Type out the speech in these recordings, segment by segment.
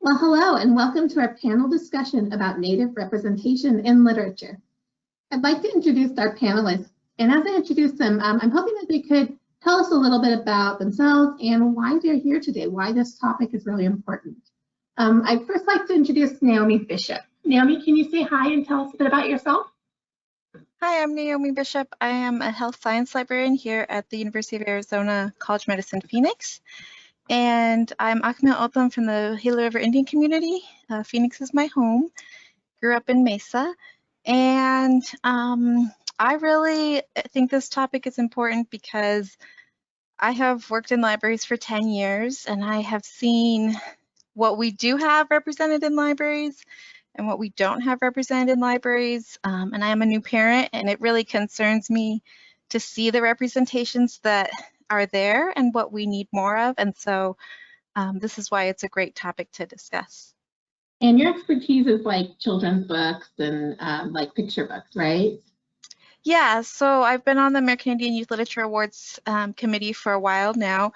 Well, hello and welcome to our panel discussion about Native representation in literature. I'd like to introduce our panelists, and as I introduce them, I'm hoping that they could tell us a little bit about themselves and why they're here today, why this topic is really important. I'd first like to introduce Naomi Bishop. Naomi, can you say hi and tell us a bit about yourself? Hi, I'm Naomi Bishop. I am a health science librarian here at the University of Arizona College of Medicine, Phoenix. And I'm Akme Otham from the Gila River Indian community. Phoenix is my home. Grew up in Mesa. And I really think this topic is important because I have worked in libraries for 10 years and I have seen what we do have represented in libraries and what we don't have represented in libraries. And I am a new parent, and it really concerns me to see the representations that are there and what we need more of. And so this is why it's a great topic to discuss. And your expertise is like children's books and like picture books, right? Yeah, so I've been on the American Indian Youth Literature Awards committee for a while now.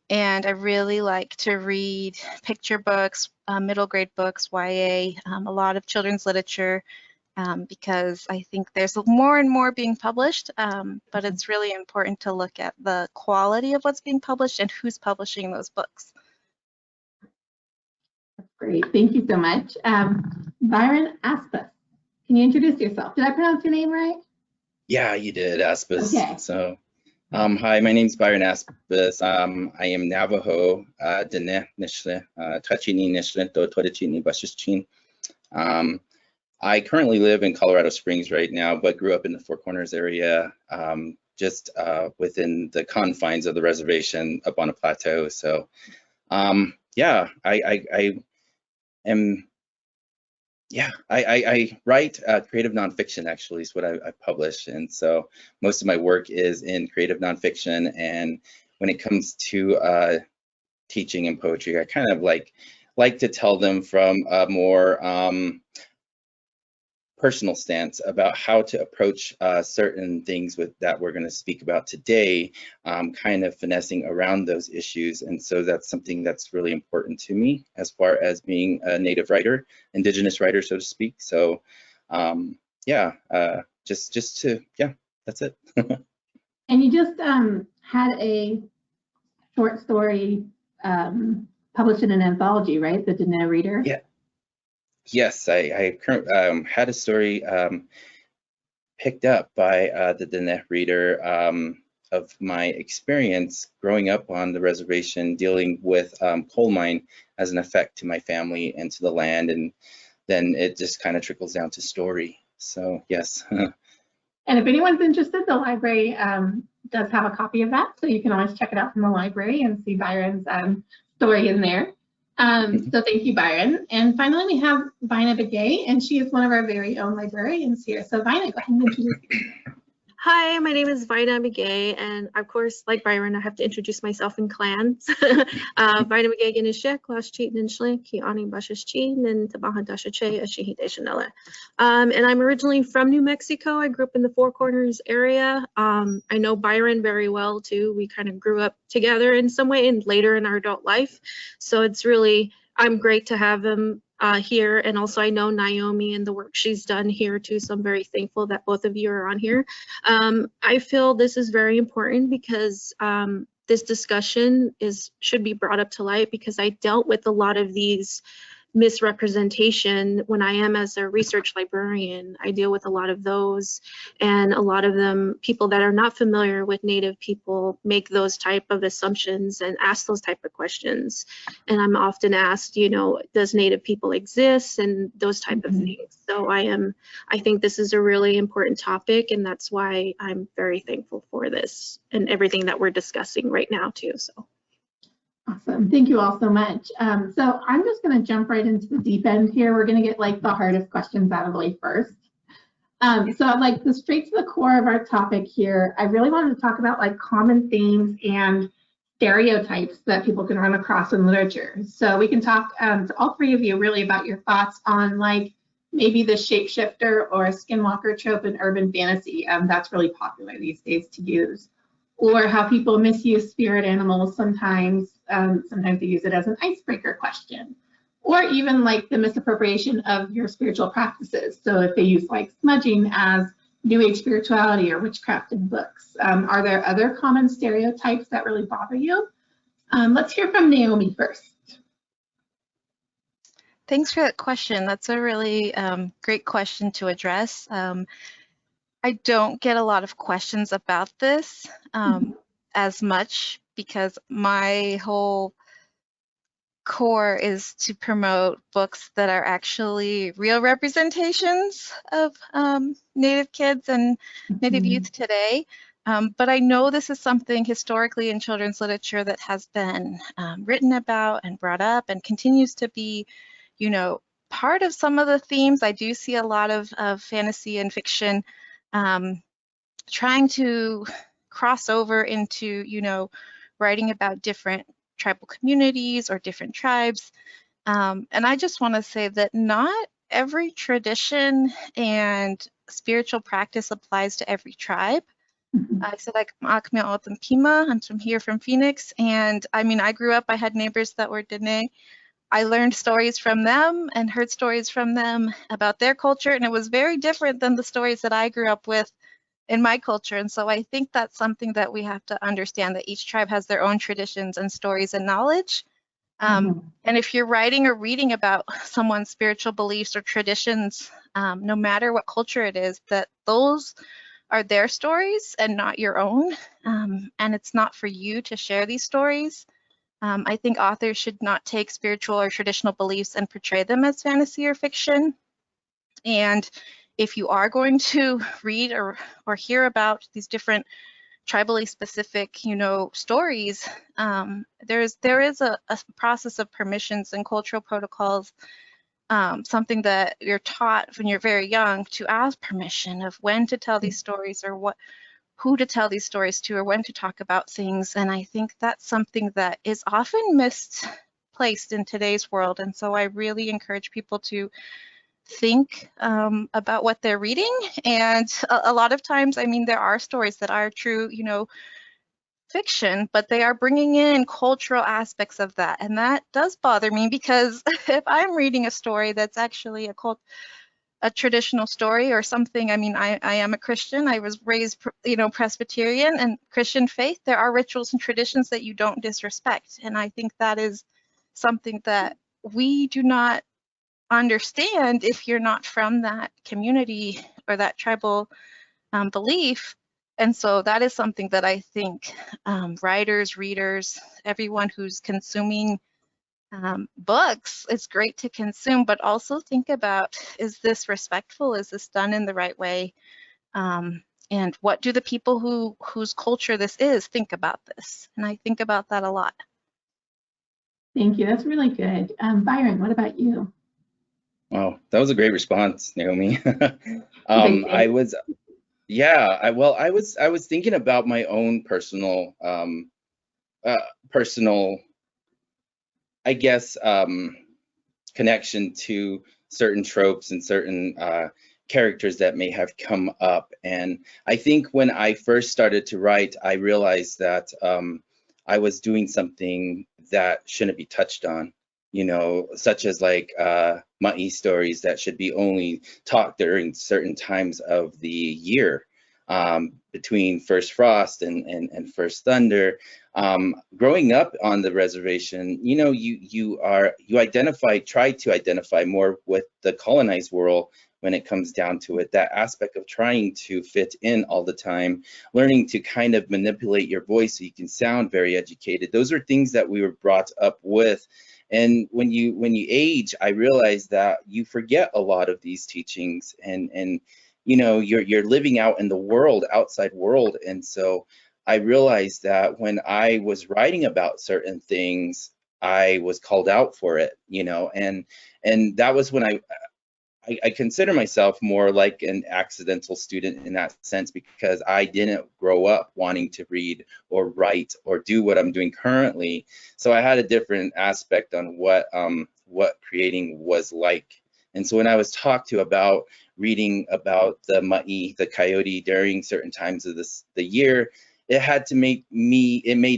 And I really like to read picture books, middle grade books, YA, a lot of children's literature, because I think there's more and more being published, but it's really important to look at the quality of what's being published and who's publishing those books. That's great. Thank you so much. Byron Aspaas, can you introduce yourself? Did I pronounce your name right? Yeah, you did, Aspaas. Okay. So. Hi, my name's Byron Aspaas. I am Navajo, Dene Nishle, Tachini Nishle, Todachini Bashichin. I currently live in Colorado Springs right now, but grew up in the Four Corners area, just within the confines of the reservation up on a plateau. So, yeah, I write creative nonfiction, actually, is what I publish. And so most of my work is in creative nonfiction. And when it comes to teaching and poetry, I kind of like to tell them from a more personal stance about how to approach certain things that we're going to speak about today, kind of finessing around those issues. And so that's something that's really important to me as far as being a Native writer, Indigenous writer, so to speak. So yeah, just to, yeah, that's it. And you just had a short story published in an anthology, right? The Dene Reader? Yeah. Yes, I had a story picked up by the Dene Reader of my experience growing up on the reservation, dealing with coal mine as an effect to my family and to the land, and then it just kind of trickles down to story. So yes. And if anyone's interested, the library does have a copy of that, so you can always check it out from the library and see Byron's story in there. So thank you, Byron. And finally, we have Vina Begay, and she is one of our very own librarians here. So Vina, go ahead and introduce yourself. Hi, my name is Vina Begay, and of course, like Byron, I have to introduce myself in clans. Vina Begay Ganishek, Klash Cheat Ninchlik, Kiani Bashish Cheat, and Tabaha Dashache, Ashihi Deshanella. And I'm originally from New Mexico. I grew up in the Four Corners area. I know Byron very well too. We kind of grew up together in some way and later in our adult life. So it's really, I'm great to have him here, and also I know Naomi and the work she's done here too, so I'm very thankful that both of you are on here. I feel this is very important because this discussion should be brought up to light, because I dealt with a lot of these misrepresentation when I am as a research librarian. I deal with a lot of those, and a lot of them, people that are not familiar with Native people make those type of assumptions and ask those type of questions. And I'm often asked, you know, does Native people exist, and those type of things. So I think this is a really important topic, and that's why I'm very thankful for this and everything that we're discussing right now too. So. Awesome. Thank you all so much. So I'm just going to jump right into the deep end here. We're going to get like the hardest questions out of the way first. So like the straight to the core of our topic here, I really wanted to talk about like common themes and stereotypes that people can run across in literature. So we can talk to all three of you really about your thoughts on like maybe the shapeshifter or skinwalker trope in urban fantasy. That's really popular these days to use. Or how people misuse spirit animals sometimes. Sometimes they use it as an icebreaker question. or even like the misappropriation of your spiritual practices. So if they use like smudging as New Age spirituality or witchcraft in books, are there other common stereotypes that really bother you? Let's hear from Naomi first. Thanks for that question. That's a really great question to address. I don't get a lot of questions about this as much because my whole core is to promote books that are actually real representations of Native kids and Native youth today. But I know this is something historically in children's literature that has been written about and brought up and continues to be, you know, part of some of the themes. I do see a lot of fantasy and fiction trying to cross over into, you know, writing about different tribal communities or different tribes. And I just want to say that not every tradition and spiritual practice applies to every tribe. So like Akmea Otham Pima, I'm from here from Phoenix. And I mean, I grew up, I had neighbors that were Dene. I learned stories from them and heard stories from them about their culture. And it was very different than the stories that I grew up with in my culture. And so I think that's something that we have to understand, that each tribe has their own traditions and stories and knowledge. And if you're writing or reading about someone's spiritual beliefs or traditions, no matter what culture it is, that those are their stories and not your own. And it's not for you to share these stories. I think authors should not take spiritual or traditional beliefs and portray them as fantasy or fiction. And if you are going to read or hear about these different tribally specific, you know, stories, there is a process of permissions and cultural protocols, something that you're taught when you're very young to ask permission of when to tell these stories or who to tell these stories to or when to talk about things. And I think that's something that is often misplaced in today's world. And so I really encourage people to think about what they're reading. And a lot of times, I mean, there are stories that are true, you know, fiction, but they are bringing in cultural aspects of that. And that does bother me because if I'm reading a story that's actually a traditional story or something, I mean, I am a Christian. I was raised, you know, Presbyterian and Christian faith. There are rituals and traditions that you don't disrespect. And I think that is something that we do not understand if you're not from that community or that tribal belief. And so that is something that I think writers, readers, everyone who's consuming books, it's great to consume, but also think about, is this respectful? Is this done in the right way? And what do the people whose culture this is think about this? And I think about that a lot. Thank you. That's really good. Byron, what about you? Wow, that was a great response, Naomi. I was thinking about my own personal, I guess, connection to certain tropes and certain characters that may have come up. And I think when I first started to write, I realized that I was doing something that shouldn't be touched on, you know, such as like ma'i stories that should be only taught during certain times of the year, between first frost and first thunder. Growing up on the reservation, you know, you try to identify more with the colonized world when it comes down to it, that aspect of trying to fit in all the time, learning to kind of manipulate your voice so you can sound very educated. Those are things that we were brought up with. And when you age, I realized that you forget a lot of these teachings, and you know, you're living out in the world, outside world. And so I realized that when I was writing about certain things, I was called out for it, you know, and that was when I consider myself more like an accidental student in that sense, because I didn't grow up wanting to read or write or do what I'm doing currently. So I had a different aspect on what creating was like. And so when I was talked to about reading about the ma'i, the coyote, during certain times of the year, it made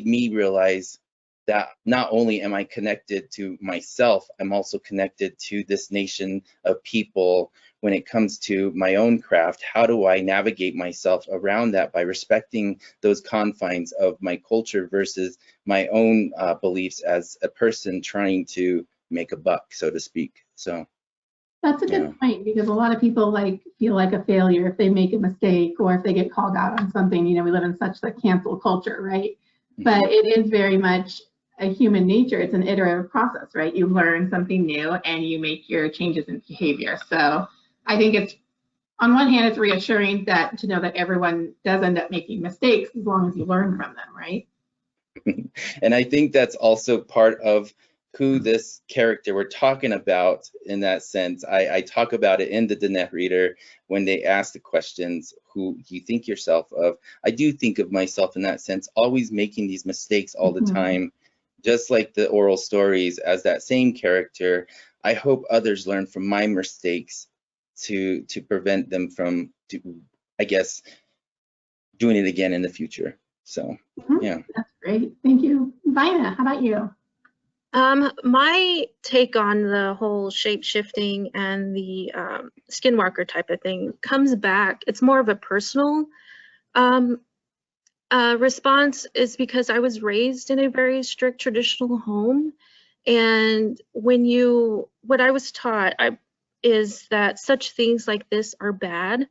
me realize that not only am I connected to myself, I'm also connected to this nation of people when it comes to my own craft. How do I navigate myself around that by respecting those confines of my culture versus my own beliefs as a person trying to make a buck, so to speak. So that's a good point, because a lot of people like feel like a failure if they make a mistake or if they get called out on something. You know, we live in such the cancel culture, right? But it is very much a human nature. It's an iterative process, right? You learn something new and you make your changes in behavior. So I think it's, on one hand, it's reassuring that to know that everyone does end up making mistakes as long as you learn from them, right? And I think that's also part of who this character we're talking about in that sense. I talk about it in the Diné Reader when they ask the questions, who you think yourself of. I do think of myself in that sense, always making these mistakes all the time, just like the oral stories as that same character. I hope others learn from my mistakes to prevent them from, I guess, doing it again in the future. So, yeah. That's great. Thank you. Vina, how about you? My take on the whole shape-shifting and the skinwalker type of thing comes back. It's more of a personal response, is because I was raised in a very strict traditional home. And what I was taught is that such things like this are bad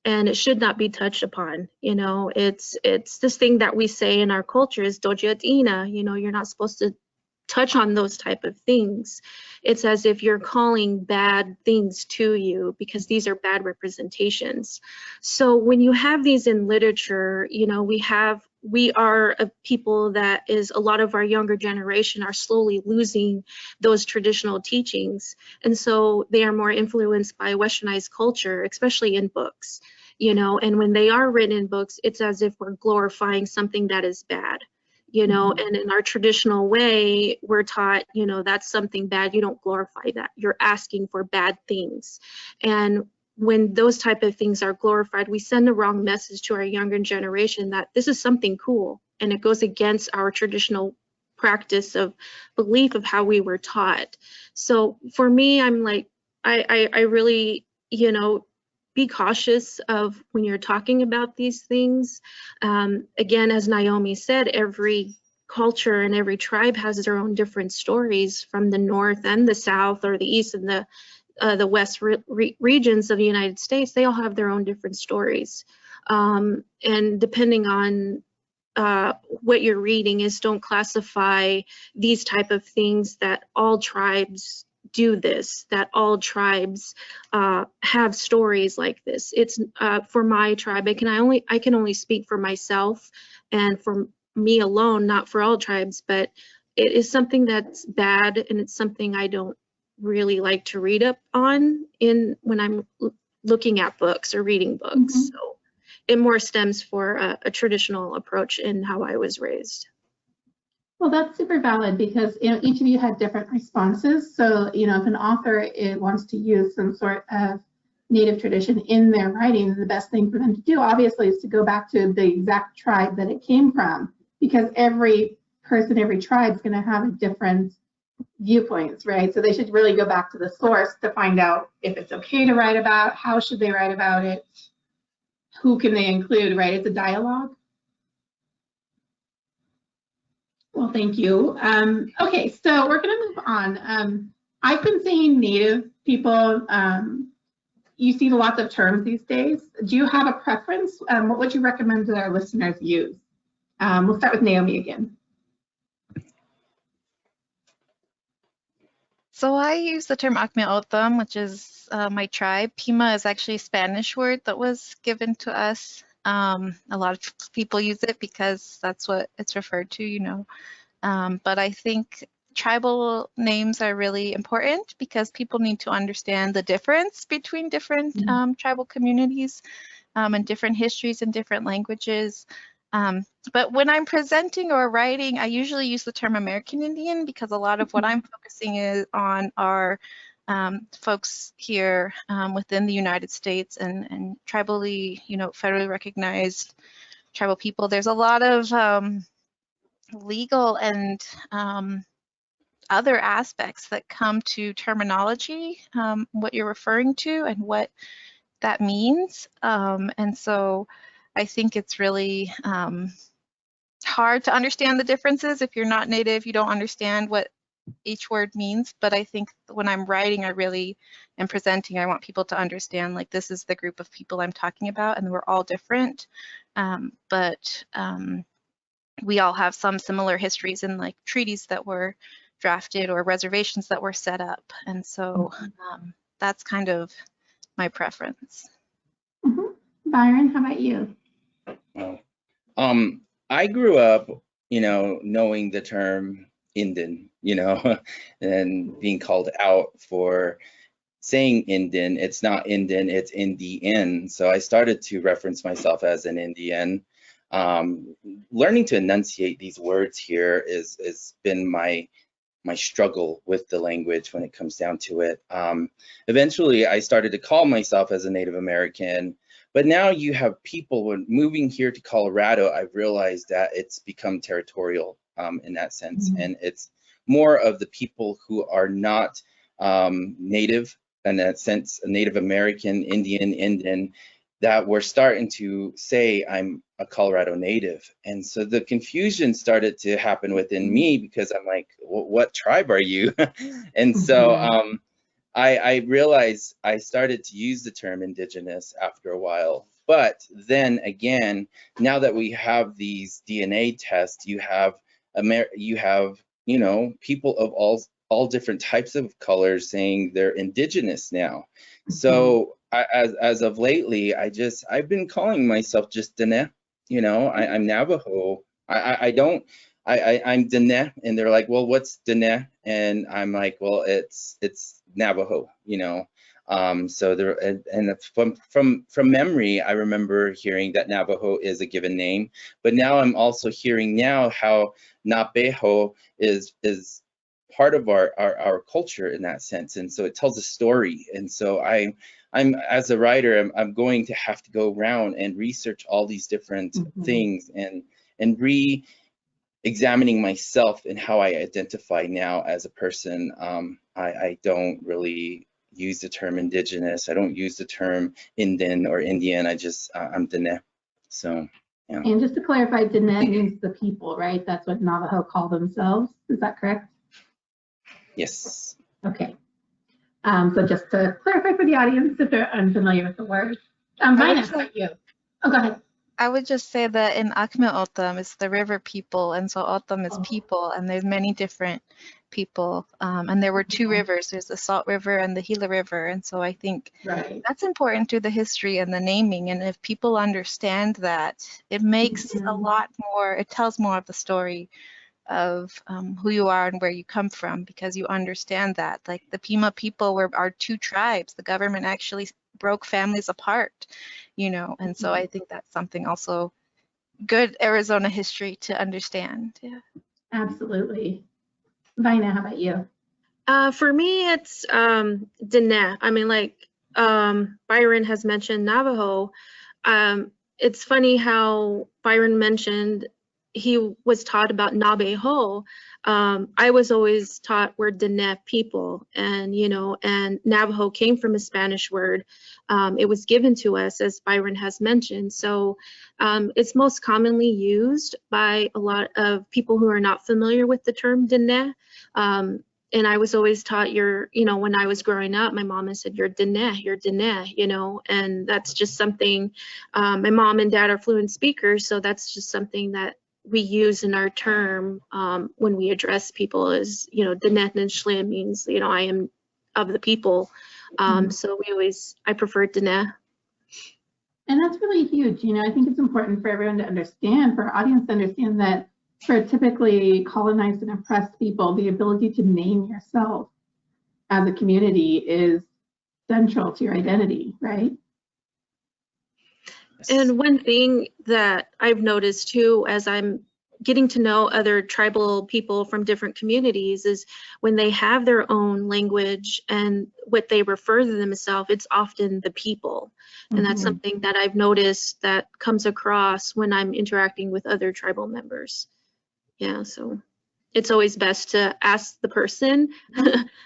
and it should not be touched upon. You know, it's this thing that we say in our culture is dojiatina, you know, you're not supposed to touch on those type of things. It's as if you're calling bad things to you because these are bad representations. So when you have these in literature, you know, we are a people that is, a lot of our younger generation are slowly losing those traditional teachings. And so they are more influenced by westernized culture, especially in books, you know, and when they are written in books, it's as if we're glorifying something that is bad. You know, and in our traditional way, we're taught, you know, that's something bad. You don't glorify that. You're asking for bad things. And when those type of things are glorified, we send the wrong message to our younger generation that this is something cool. And it goes against our traditional practice of belief of how we were taught. So for me, I'm like, I really, you know, be cautious of when you're talking about these things. Again, as Naomi said, every culture and every tribe has their own different stories from the north and the south, or the east and the west regions of the United States. They all have their own different stories. And depending on what you're reading, is don't classify these type of things that all tribes do this, that all tribes have stories like this. It's for my tribe, I can only speak for myself and for me alone, not for all tribes, but it is something that's bad, and it's something I don't really like to read up on when I'm looking at books or reading books. So it more stems for a traditional approach in how I was raised. Well, that's super valid, because, you know, each of you had different responses. So, you know, if an author wants to use some sort of native tradition in their writing, the best thing for them to do, obviously, is to go back to the exact tribe that it came from, because every person, every tribe is going to have a different viewpoints, right? So they should really go back to the source to find out if it's okay to write about, how should they write about it, who can they include, right? It's a dialogue. Well, thank you. Okay, so we're going to move on. I've been saying Native people. You see lots of terms these days. Do you have a preference? What would you recommend that our listeners use? We'll start with Naomi again. So I use the term Acmeotam, which is my tribe. Pima is actually a Spanish word that was given to us. A lot of people use it because that's what it's referred to, you know. But I think tribal names are really important because people need to understand the difference between different tribal communities and different histories and different languages. But when I'm presenting or writing, I usually use the term American Indian because a lot of what I'm focusing on are folks here within the United States and tribally, you know, federally recognized tribal people. There's a lot of legal and other aspects that come to terminology, what you're referring to and what that means. And so I think it's really hard to understand the differences. If you're not Native, you don't understand what each word means. But I think when I'm writing, I really am presenting, I want people to understand, like, this is the group of people I'm talking about, and we're all different. But we all have some similar histories in, like, treaties that were drafted or reservations that were set up. And so that's kind of my preference. Byron, how about you? I grew up, knowing the term Indian, and being called out for saying Indian. It's not Indian, it's Indian. So I started to reference myself as an Indian. Learning to enunciate these words here has been my struggle with the language when it comes down to it. Eventually, I started to call myself as a Native American, but now you have people, when moving here to Colorado, I've realized that it's become territorial in that sense. And it's more of the people who are not Native, in that sense, Native American, Indian, that we're starting to say I'm a Colorado native. And so the confusion started to happen within me, because I'm like, what tribe are you? And so I realized I started to use the term Indigenous after a while. But then again, now that we have these DNA tests, you have people of all different types of colors saying they're Indigenous now. So as of lately, I've been calling myself just Dene. I'm Navajo. I'm Dene, and they're like, well, what's Dene? And I'm like, well, it's Navajo. So there, and from memory, I remember hearing that Navajo is a given name, but now I'm also hearing now how Napeho is part of our culture in that sense, and so it tells a story. And so I'm as a writer, I'm going to have to go around and research all these different things and re-examining myself and how I identify now as a person. I don't really use the term Indigenous. I don't use the term Indian or Indian. I'm Dene. So yeah. And just to clarify, Dene means the people, right? That's what Navajo call themselves. Is that correct? Yes. Okay. So just to clarify for the audience, if they're unfamiliar with the word. Vina, how about you? Oh, go ahead. I would just say that in Akme Otham, it's the river people, and so Otham is people, and there's many different people. And there were two rivers. There's the Salt River and the Gila River, and so I think that's important to the history and the naming. And if people understand that, it makes a lot more. It tells more of the story of who you are and where you come from, because you understand that, like, the Pima people are two tribes. The government actually broke families apart, and so I think that's something also good Arizona history to understand. Yeah, absolutely. Vina, how about you? For me, it's Dene. I mean, like Byron has mentioned Navajo. It's funny how Byron mentioned he was taught about Nabeho. I was always taught we're Dene people, and and Navajo came from a Spanish word. It was given to us, as Byron has mentioned. So it's most commonly used by a lot of people who are not familiar with the term Dene. And I was always taught when I was growing up, my mom had said, you're Dene, and that's just something, my mom and dad are fluent speakers, so that's just something that we use in our term when we address people as, Dene Nishlim means, I am of the people. So I prefer Dene. And that's really huge. I think it's important for everyone to understand, for our audience to understand that for typically colonized and oppressed people, the ability to name yourself as a community is central to your identity, right? And one thing that I've noticed too, as I'm getting to know other tribal people from different communities, is when they have their own language and what they refer to themselves, it's often the people. And that's something that I've noticed that comes across when I'm interacting with other tribal members. Yeah, so it's always best to ask the person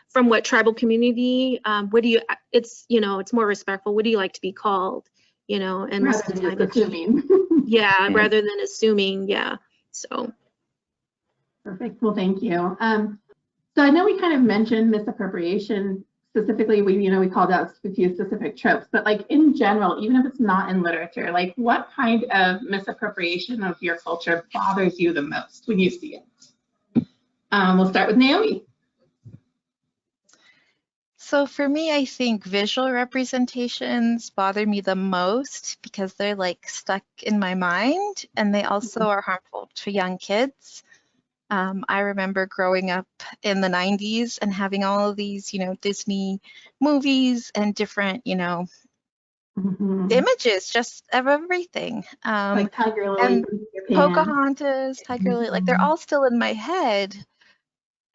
from what tribal community, what do you, it's, you know, it's more respectful. What do you like to be called? You know, and most Rather of the than time, just assuming. yeah, rather than assuming, yeah. So. Perfect. Well, thank you. So I know we kind of mentioned misappropriation. Specifically, we called out a few specific tropes, but like in general, even if it's not in literature, like what kind of misappropriation of your culture bothers you the most when you see it? We'll start with Naomi. So for me, I think visual representations bother me the most because they're like stuck in my mind, and they also are harmful to young kids. I remember growing up in the 90s and having all of these, Disney movies and different, images just of everything. Like Tiger Lily And from Japan. Pocahontas, Tiger Lily, like they're all still in my head.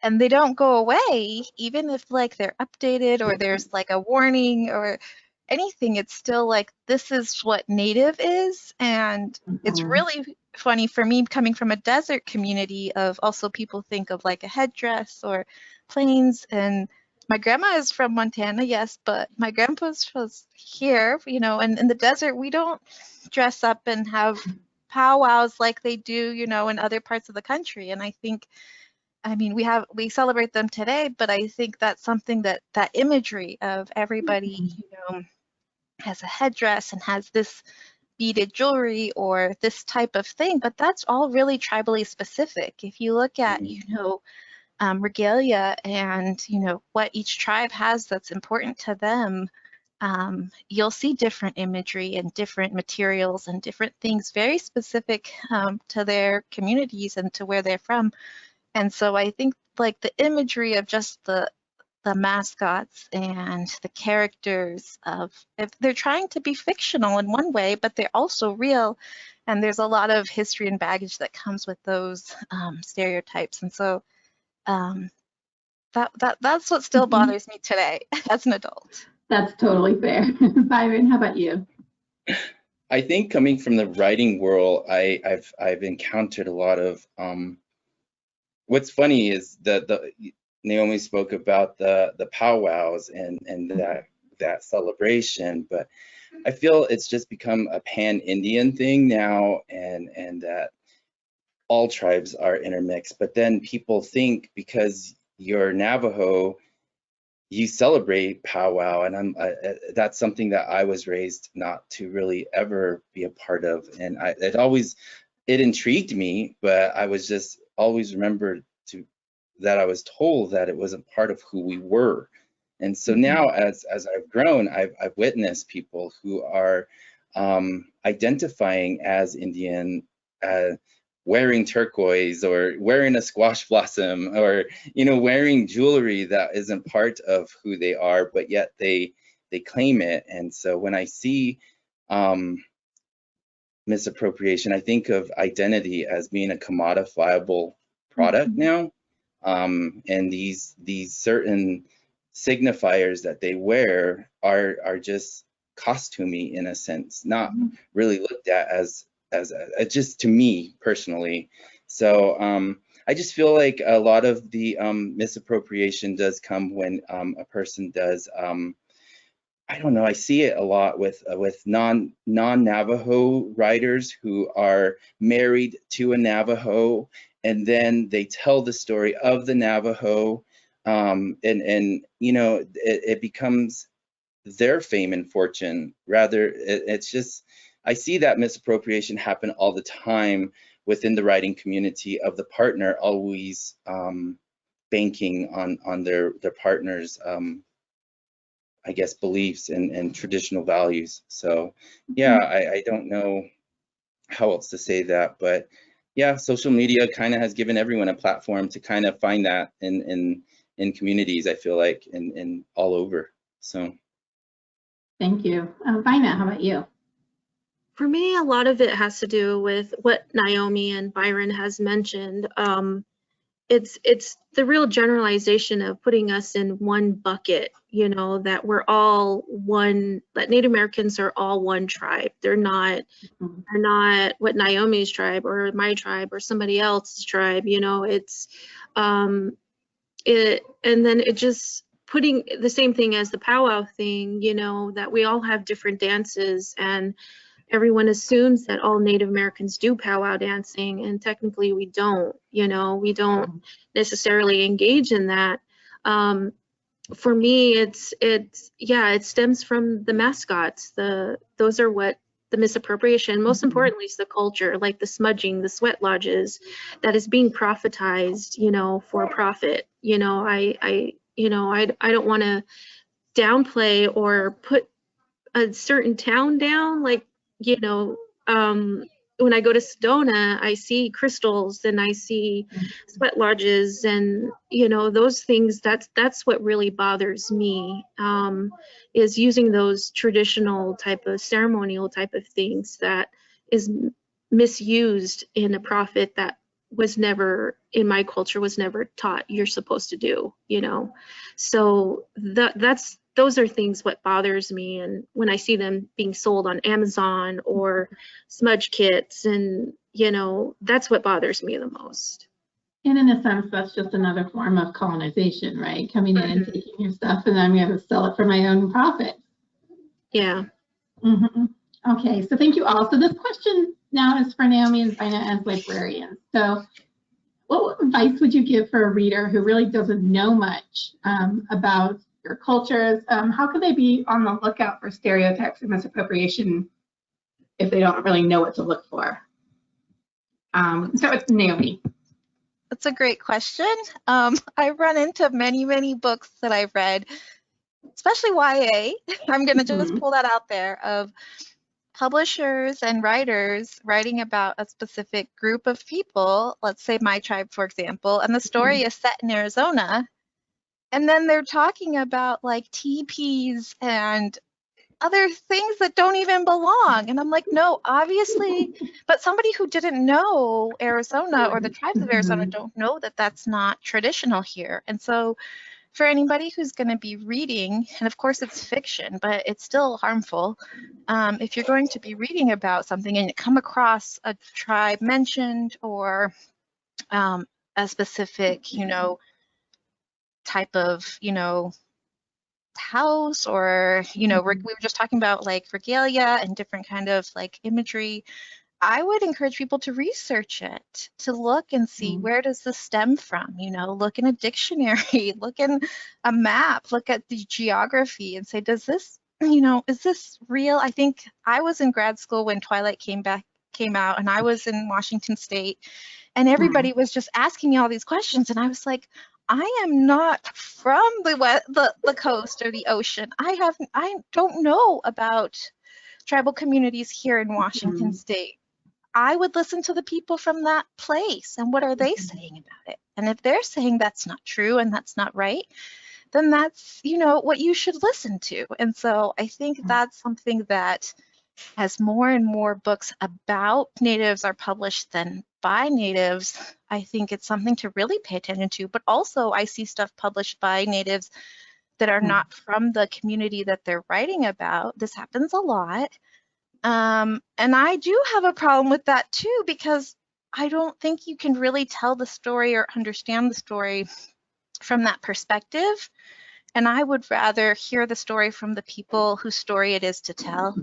And they don't go away, even if like they're updated or there's like a warning or anything. It's still like, this is what Native is. And it's really funny for me coming from a desert community of also people think of like a headdress or plains. And my grandma is from Montana, yes, but my grandpa's was here, and in the desert, we don't dress up and have powwows like they do, in other parts of the country. And I think, we celebrate them today, but I think that's something that imagery of everybody, has a headdress and has this beaded jewelry or this type of thing, but that's all really tribally specific. If you look at, regalia and, what each tribe has that's important to them, you'll see different imagery and different materials and different things very specific to their communities and to where they're from. And so I think like the imagery of just the mascots and the characters of, if they're trying to be fictional in one way, but they're also real. And there's a lot of history and baggage that comes with those stereotypes. And so that's what still bothers me today as an adult. That's totally fair. Byron, how about you? I think coming from the writing world, I've encountered a lot of what's funny is that Naomi spoke about the powwows and that celebration, but I feel it's just become a pan-Indian thing now, and that all tribes are intermixed. But then people think because you're Navajo, you celebrate powwow, and that's something that I was raised not to really ever be a part of, and it intrigued me, but I was just always remembered that I was told that it wasn't part of who we were. And so now as I've grown, I've witnessed people who are identifying as Indian, wearing turquoise or wearing a squash blossom, or wearing jewelry that isn't part of who they are, but yet they claim it. And so when I see misappropriation, I think of identity as being a commodifiable product now. And these certain signifiers that they wear are just costumey in a sense, not really looked at as just to me personally. So I just feel like a lot of the misappropriation does come when a person does I don't know, I see it a lot with non-Navajo writers who are married to a Navajo, and then they tell the story of the Navajo, and it becomes their fame and fortune. Rather, it's just, I see that misappropriation happen all the time within the writing community, of the partner always banking on their partner's I guess beliefs and traditional values. So yeah, I don't know how else to say that, but yeah, social media kind of has given everyone a platform to kind of find that in communities, I feel like, in all over. So thank you. Vina, how about you? For me, a lot of it has to do with what Naomi and Byron has mentioned. it's the real generalization of putting us in one bucket, you know, that we're all one, that Native Americans are all one tribe. They're not what Naomi's tribe or my tribe or somebody else's tribe, you know. It's and then it just putting the same thing as the powwow thing, you know, that we all have different dances, and everyone assumes that all Native Americans do powwow dancing, and technically we don't, you know, we don't necessarily engage in that. For me, it stems from the mascots. Those are what the misappropriation, most importantly, is the culture, like the smudging, the sweat lodges, that is being profitized, you know, for profit. You know, I don't want to downplay or put a certain town down, like, you know, when I go to Sedona, I see crystals and I see sweat lodges, and, you know, those things, that's what really bothers me, is using those traditional type of ceremonial type of things that is misused in a profit that was never, in my culture, was never taught you're supposed to do, you know. So those are things what bothers me, and when I see them being sold on Amazon or smudge kits, and, you know, that's what bothers me the most. And in a sense, that's just another form of colonization, right? Coming in and taking your stuff, and then we have to sell it for my own profit. Yeah. Okay, so thank you all. So this question now is for Naomi and Vina as librarians. So what advice would you give for a reader who really doesn't know much about your cultures? How could they be on the lookout for stereotypes and misappropriation if they don't really know what to look for? So it's Naomi. That's a great question. I run into many books that I've read, especially YA. I'm going to just pull that out there, of publishers and writers writing about a specific group of people, let's say my tribe, for example, and the story is set in Arizona. And then they're talking about like teepees and other things that don't even belong. And I'm like, no, obviously, but somebody who didn't know Arizona or the tribes of Arizona don't know that that's not traditional here. And so for anybody who's going to be reading, and of course it's fiction, but it's still harmful, if you're going to be reading about something and you come across a tribe mentioned or a specific, you know, type of, you know, house, or, you know, we were just talking about like regalia and different kind of like imagery, I would encourage people to research it, to look and see where does this stem from, you know, look in a dictionary, look in a map, look at the geography and say, does this, you know, is this real? I think I was in grad school when Twilight came out, and I was in Washington State, and everybody was just asking me all these questions, and I was like, I am not from the coast or the ocean. I don't know about tribal communities here in Washington State. I would listen to the people from that place and what are they saying about it. And if they're saying that's not true and that's not right, then that's, you know, what you should listen to. And so I think that's something that, as more and more books about Natives are published than by Natives, I think it's something to really pay attention to. But also I see stuff published by Natives that are not from the community that they're writing about. This happens a lot. And I do have a problem with that too, because I don't think you can really tell the story or understand the story from that perspective. And I would rather hear the story from the people whose story it is to tell.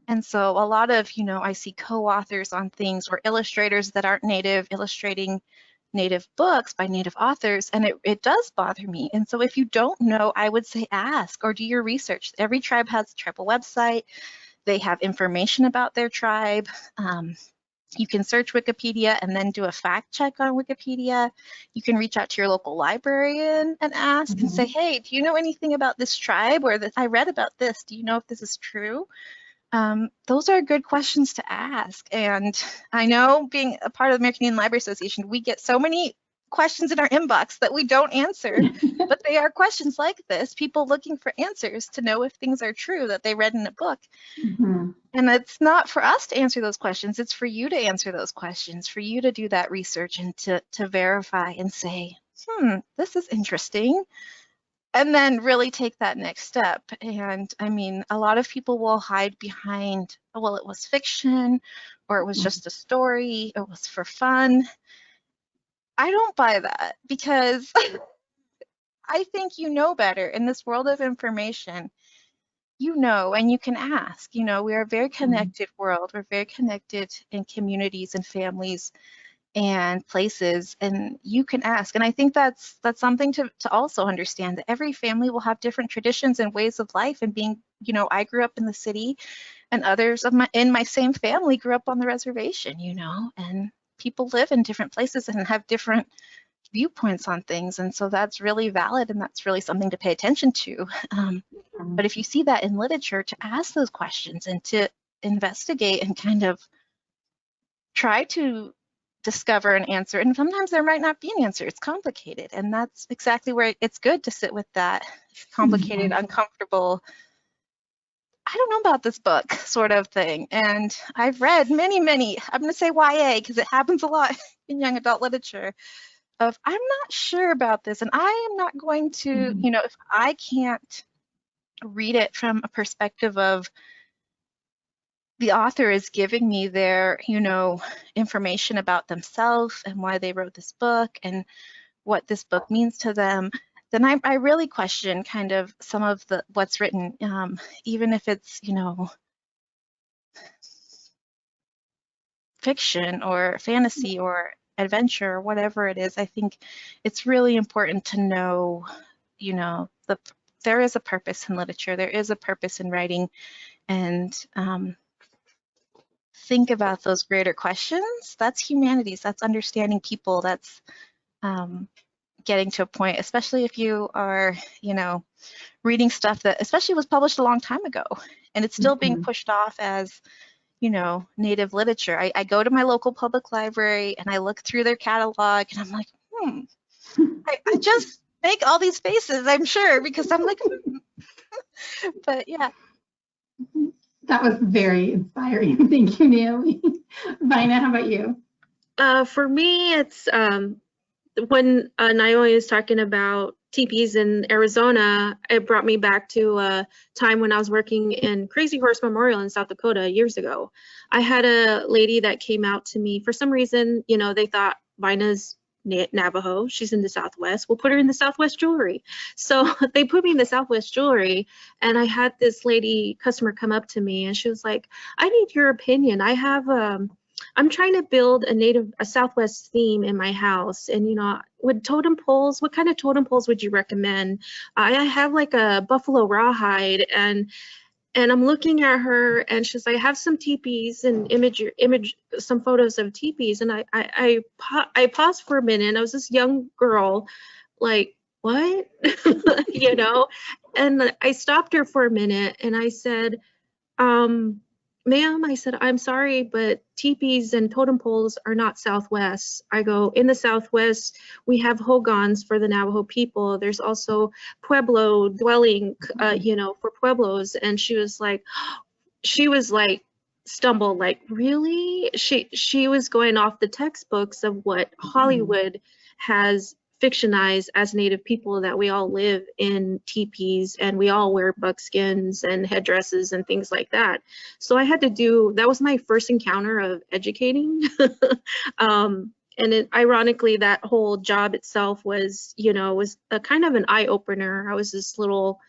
And so a lot of, you know, I see co-authors on things, or illustrators that aren't Native illustrating Native books by Native authors, and it does bother me. And so if you don't know, I would say ask or do your research. Every tribe has a tribal website. They have information about their tribe. You can search Wikipedia and then do a fact check on Wikipedia. You can reach out to your local librarian and ask and say, hey, do you know anything about this tribe? Or I read about this. Do you know if this is true? Those are good questions to ask. And I know, being a part of the American Indian Library Association, we get so many questions in our inbox that we don't answer, but they are questions like this, people looking for answers to know if things are true that they read in a book. And it's not for us to answer those questions, it's for you to answer those questions, for you to do that research and to verify and say, this is interesting, and then really take that next step. And I mean, a lot of people will hide behind, oh, well, it was fiction, or it was just a story, it was for fun. I don't buy that, because I think you know better in this world of information. You know, and you can ask. You know, we are a very connected world. We're very connected in communities and families and places, and you can ask. And I think that's something to also understand, that every family will have different traditions and ways of life. And being, you know, I grew up in the city, and others of in my same family grew up on the reservation, you know, and people live in different places and have different viewpoints on things. And so that's really valid, and that's really something to pay attention to. But if you see that in literature, to ask those questions and to investigate and kind of try to discover an answer. And sometimes there might not be an answer. It's complicated. And that's exactly where it's good to sit with that complicated, uncomfortable, I don't know about this book sort of thing. And I've read many, I'm going to say YA because it happens a lot in young adult literature, of I'm not sure about this. And I am not going to, you know, if I can't read it from a perspective of the author is giving me their, you know, information about themselves and why they wrote this book and what this book means to them, then I really question kind of some of the what's written, even if it's, you know, fiction or fantasy or adventure or whatever it is. I think it's really important to know, you know, there is a purpose in literature, there is a purpose in writing, and think about those greater questions. That's humanities, that's understanding people, that's getting to a point, especially if you are, you know, reading stuff that especially was published a long time ago and it's still being pushed off as, you know, Native literature. I go to my local public library and I look through their catalog and I'm like, I just make all these faces, I'm sure, because I'm like, but yeah. That was very inspiring. Thank you, Naomi. Vina, how about you? For me, it's when Naomi was talking about teepees in Arizona, it brought me back to a time when I was working in Crazy Horse Memorial in South Dakota years ago. I had a lady that came out to me. For some reason, you know, they thought Vina's Navajo, she's in the Southwest, we'll put her in the Southwest jewelry. So they put me in the Southwest jewelry, and I had this lady customer come up to me and she was like, I need your opinion. I have I'm trying to build a Southwest theme in my house, and you know, with totem poles, what kind of totem poles would you recommend? I have like a buffalo rawhide, and I'm looking at her, and she's like, I have some teepees and image some photos of teepees, and I paused for a minute. I was this young girl, like, what? You know, and I stopped her for a minute, and I said, ma'am, I said, I'm sorry, but teepees and totem poles are not Southwest. I go, in the Southwest, we have hogans for the Navajo people. There's also Pueblo dwelling, you know, for Pueblos. And she was like, stumbled, like, really? She was going off the textbooks of what Hollywood has fictionized as Native people, that we all live in teepees and we all wear buckskins and headdresses and things like that. So I had to that was my first encounter of educating. And ironically, that whole job itself was, you know, was a kind of an eye opener. I was this little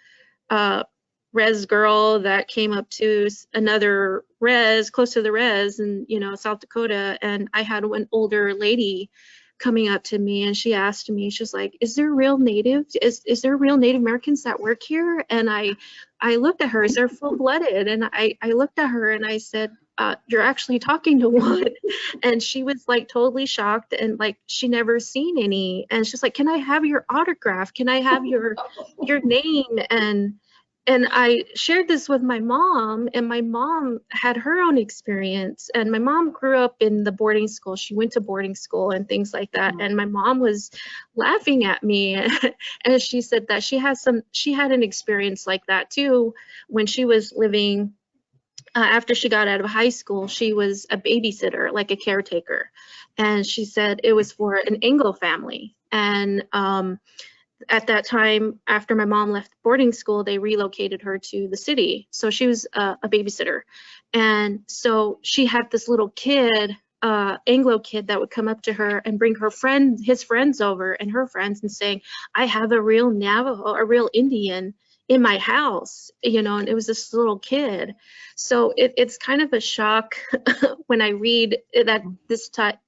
res girl that came up to another res close to the res in, you know, South Dakota, and I had an older lady coming up to me, and she asked me, she's like, is there real Native, is there real Native Americans that work here? And I looked at her, is there full-blooded? And I looked at her and I said, you're actually talking to one. And she was like totally shocked, and like she never seen any, and she's like, can I have your autograph, can I have your name? and I shared this with my mom, and my mom had her own experience. And my mom grew up in the boarding school. She went to boarding school and things like that. And my mom was laughing at me, and she said that she had an experience like that too when she was living. After she got out of high school, she was a babysitter, like a caretaker, and she said it was for an Anglo family. And at that time, after my mom left boarding school, they relocated her to the city. So she was a babysitter. And so she had this little kid, Anglo kid, that would come up to her and bring his friends over and her friends and saying, I have a real Navajo, a real Indian in my house, you know, and it was this little kid. So it's kind of a shock when I read that this type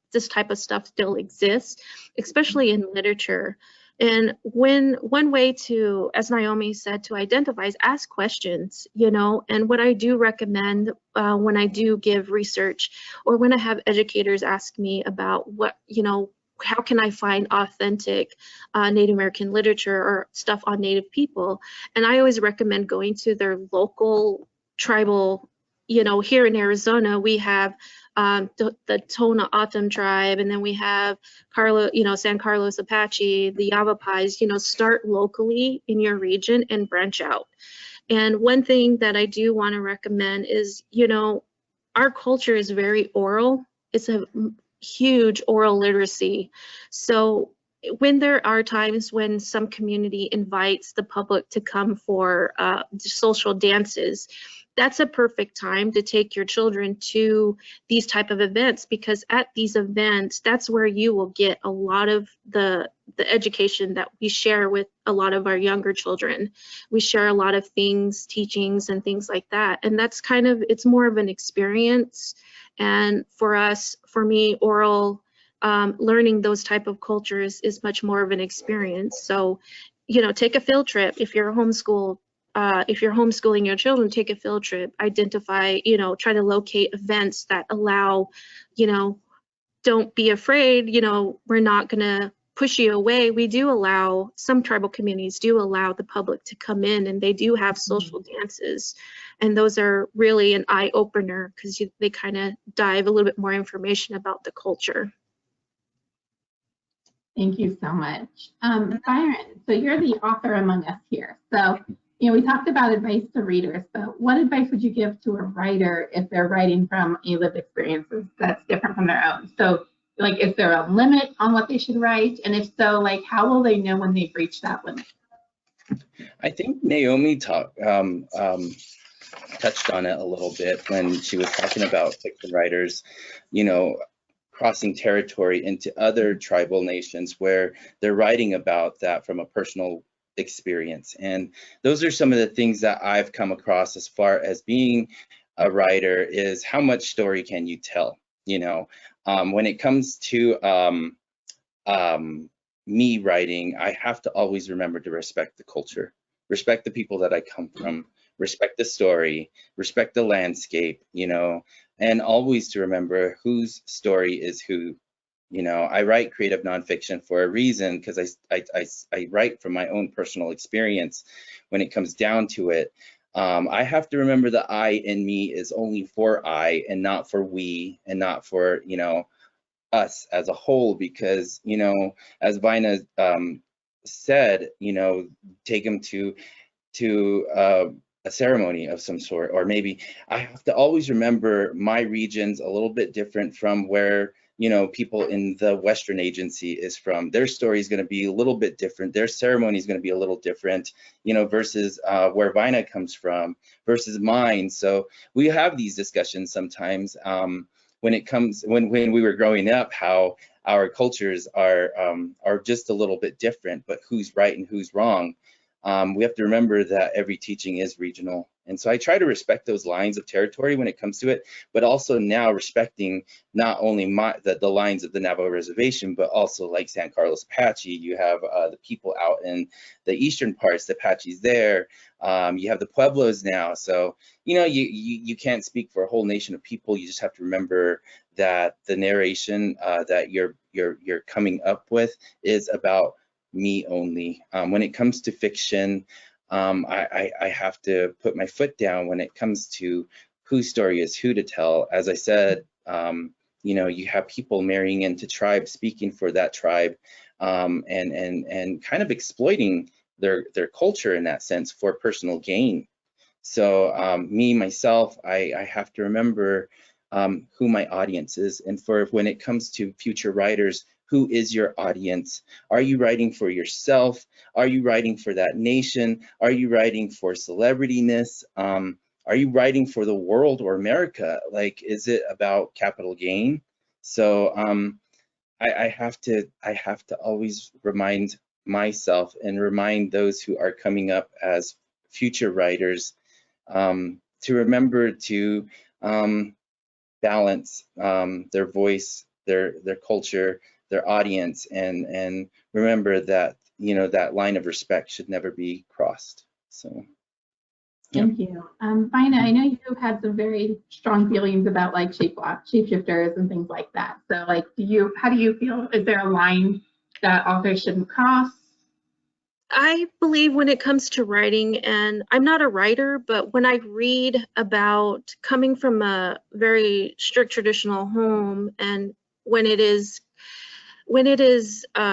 of stuff still exists, especially in literature. And one way to, as Naomi said, to identify is ask questions, you know. And what I do recommend when I do give research, or when I have educators ask me about what, you know, how can I find authentic Native American literature or stuff on Native people? And I always recommend going to their local tribal, you know, here in Arizona, we have the Tona O'odham tribe, and then we have San Carlos Apache, the Yavapais. You know, start locally in your region and branch out. And one thing that I do want to recommend is, you know, our culture is very oral. It's a huge oral literacy. So when there are times when some community invites the public to come for social dances, that's a perfect time to take your children to these type of events, because at these events, that's where you will get a lot of the education that we share with a lot of our younger children. We share a lot of things, teachings and things like that. And that's kind of, it's more of an experience. And for us, for me, oral learning those type of cultures is much more of an experience. So, you know, take a field trip. If you're homeschooling your children, take a field trip, identify, you know, try to locate events that allow, you know, don't be afraid, you know, we're not gonna push you away. We do allow, some tribal communities do allow the public to come in, and they do have social dances. And those are really an eye opener, because they kind of dive a little bit more information about the culture. Thank you so much. Byron, so you're the author among us here. So, you know, we talked about advice to readers, but what advice would you give to a writer if they're writing from a lived experiences that's different from their own? So, like, is there a limit on what they should write? And if so, like, how will they know when they've reached that limit? I think Naomi touched on it a little bit when she was talking about fiction writers, you know, crossing territory into other tribal nations where they're writing about that from a personal experience. And those are some of the things that I've come across as far as being a writer, is how much story can you tell? You know, when it comes to me writing, I have to always remember to respect the culture, respect the people that I come from, respect the story, respect the landscape, you know, and always to remember whose story is who. You know, I write creative nonfiction for a reason, because I write from my own personal experience. When it comes down to it, I have to remember the I in me is only for I, and not for we, and not for, you know, us as a whole, because, you know, as Vina said, you know, take them to a ceremony of some sort, or maybe I have to always remember my region's a little bit different from where, you know, people in the Western Agency is from. Their story is going to be a little bit different. Their ceremony is going to be a little different, you know, versus where Vina comes from versus mine. So we have these discussions sometimes when it comes, when we were growing up, how our cultures are just a little bit different, but who's right and who's wrong. We have to remember that every teaching is regional. And so I try to respect those lines of territory when it comes to it, but also now respecting not only the lines of the Navajo Reservation, but also like San Carlos Apache. You have the people out in the eastern parts, the Apaches there. You have the Pueblos now. So, you know, you can't speak for a whole nation of people. You just have to remember that the narration that you're coming up with is about me only. When it comes to fiction, I have to put my foot down when it comes to whose story is who to tell. As I said, you know, you have people marrying into tribes, speaking for that tribe, and kind of exploiting their culture in that sense for personal gain. So me, myself, I have to remember who my audience is. And for when it comes to future writers, who is your audience? Are you writing for yourself? Are you writing for that nation? Are you writing for celebrityness? Are you writing for the world or America? Like, is it about capital gain? So I have to always remind myself and remind those who are coming up as future writers to remember to balance their voice, their culture, their audience, and remember that, you know, that line of respect should never be crossed. So. Thank you. Vina, I know you had some very strong feelings about like shapeshifters and things like that. So like, how do you feel? Is there a line that authors shouldn't cross? I believe when it comes to writing, and I'm not a writer, but when I read about coming from a very strict traditional home, and when it is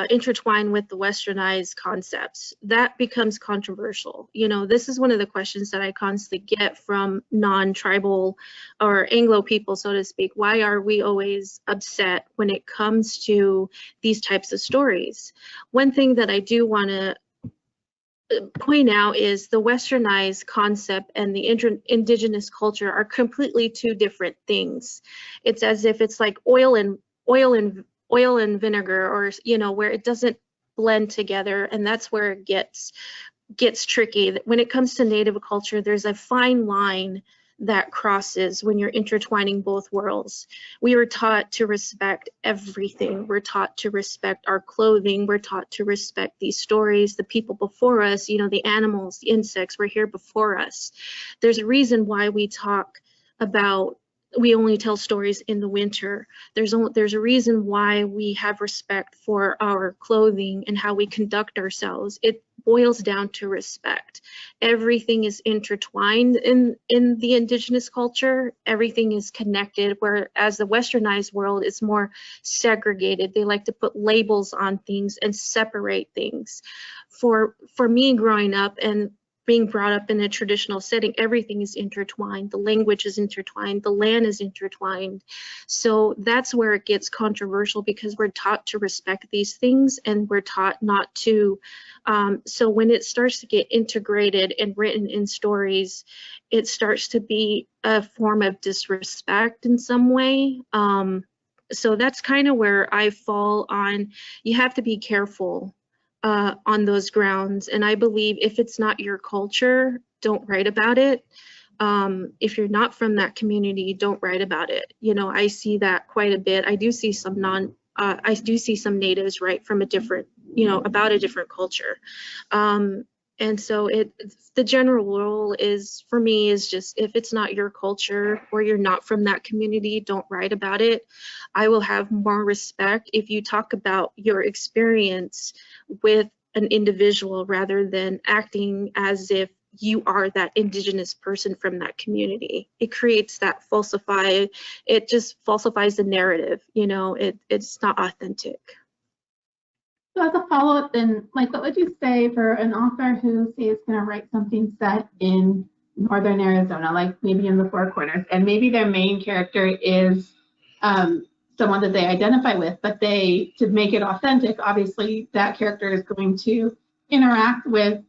intertwined with the westernized concepts, that becomes controversial. You know, this is one of the questions that I constantly get from non-tribal or Anglo people, so to speak. Why are we always upset when it comes to these types of stories? One thing that I do want to point out is the westernized concept and the indigenous culture are completely two different things. It's as if it's like oil and vinegar, or, you know, where it doesn't blend together, and that's where it gets tricky. When it comes to Native culture, there's a fine line that crosses when you're intertwining both worlds. We were taught to respect everything. We're taught to respect our clothing. We're taught to respect these stories, the people before us, you know, the animals, the insects were here before us. There's a reason why we talk about we only tell stories in the winter. There's a reason why we have respect for our clothing and how we conduct ourselves. It boils down to respect. Everything is intertwined in the indigenous culture. Everything is connected, whereas the westernized world is more segregated. They like to put labels on things and separate things. For me growing up and being brought up in a traditional setting, everything is intertwined. The language is intertwined, the land is intertwined. So that's where it gets controversial, because we're taught to respect these things and we're taught not to. So when it starts to get integrated and written in stories, it starts to be a form of disrespect in some way. So that's kind of where I fall on. You have to be careful on those grounds. And I believe if it's not your culture, don't write about it. If you're not from that community, don't write about it. You know, I see that quite a bit. I do see some natives write from a different, you know, about a different culture. And so the general rule is, for me, is just, if it's not your culture or you're not from that community, don't write about it. I will have more respect if you talk about your experience with an individual rather than acting as if you are that indigenous person from that community. It creates that it just falsifies the narrative, you know, it's not authentic. So as a follow-up then, like, what would you say for an author who say is going to write something set in Northern Arizona, like maybe in the Four Corners, and maybe their main character is someone that they identify with, but to make it authentic, obviously that character is going to interact with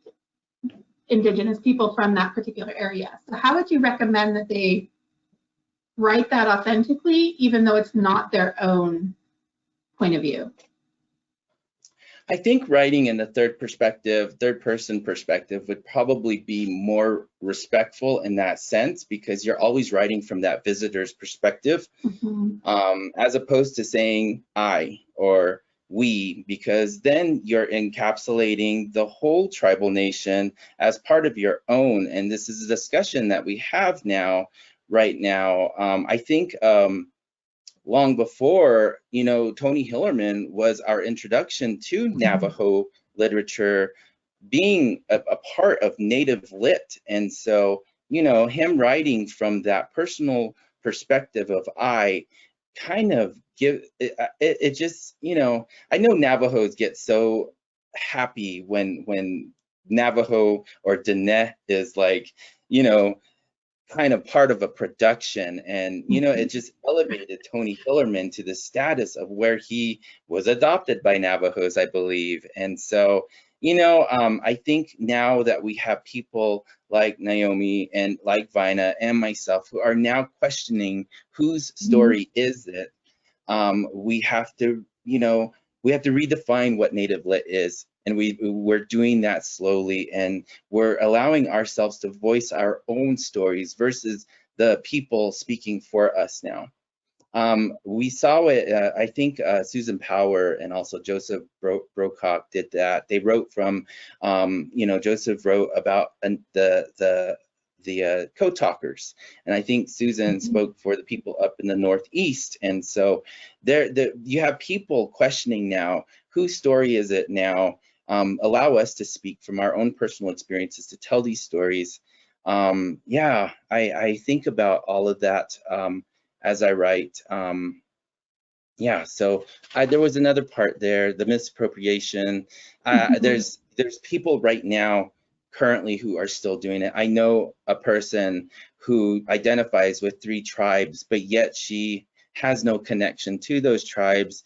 Indigenous people from that particular area. So how would you recommend that they write that authentically, even though it's not their own point of view? I think writing in the third person perspective would probably be more respectful in that sense, because you're always writing from that visitor's perspective, as opposed to saying I or we, because then you're encapsulating the whole tribal nation as part of your own. And this is a discussion that we have right now. I think long before, you know, Tony Hillerman was our introduction to Navajo literature. being a part of Native Lit. And so, you know, him writing from that personal perspective of I kind of give it just, you know, I know Navajos get so happy when Navajo or Diné is like, you know, kind of part of a production. And, you know, it just elevated Tony Hillerman to the status of where he was adopted by Navajos, I believe. And so, you know, I think now that we have people like Naomi and like Vina and myself who are now questioning whose story is it, we have to, you know, we have to redefine what Native Lit is. And we're doing that slowly, and we're allowing ourselves to voice our own stories versus the people speaking for us now. We saw it, I think Susan Power and also Joseph Brokaw did that. They wrote from, you know, Joseph wrote about the code talkers, and I think Susan spoke for the people up in the Northeast. And so you have people questioning now, whose story is it now? Allow us to speak from our own personal experiences to tell these stories. Yeah, I think about all of that as I write. Yeah, so there was another part there, the misappropriation. There's people right now currently who are still doing it. I know a person who identifies with 3 tribes, but yet she has no connection to those tribes.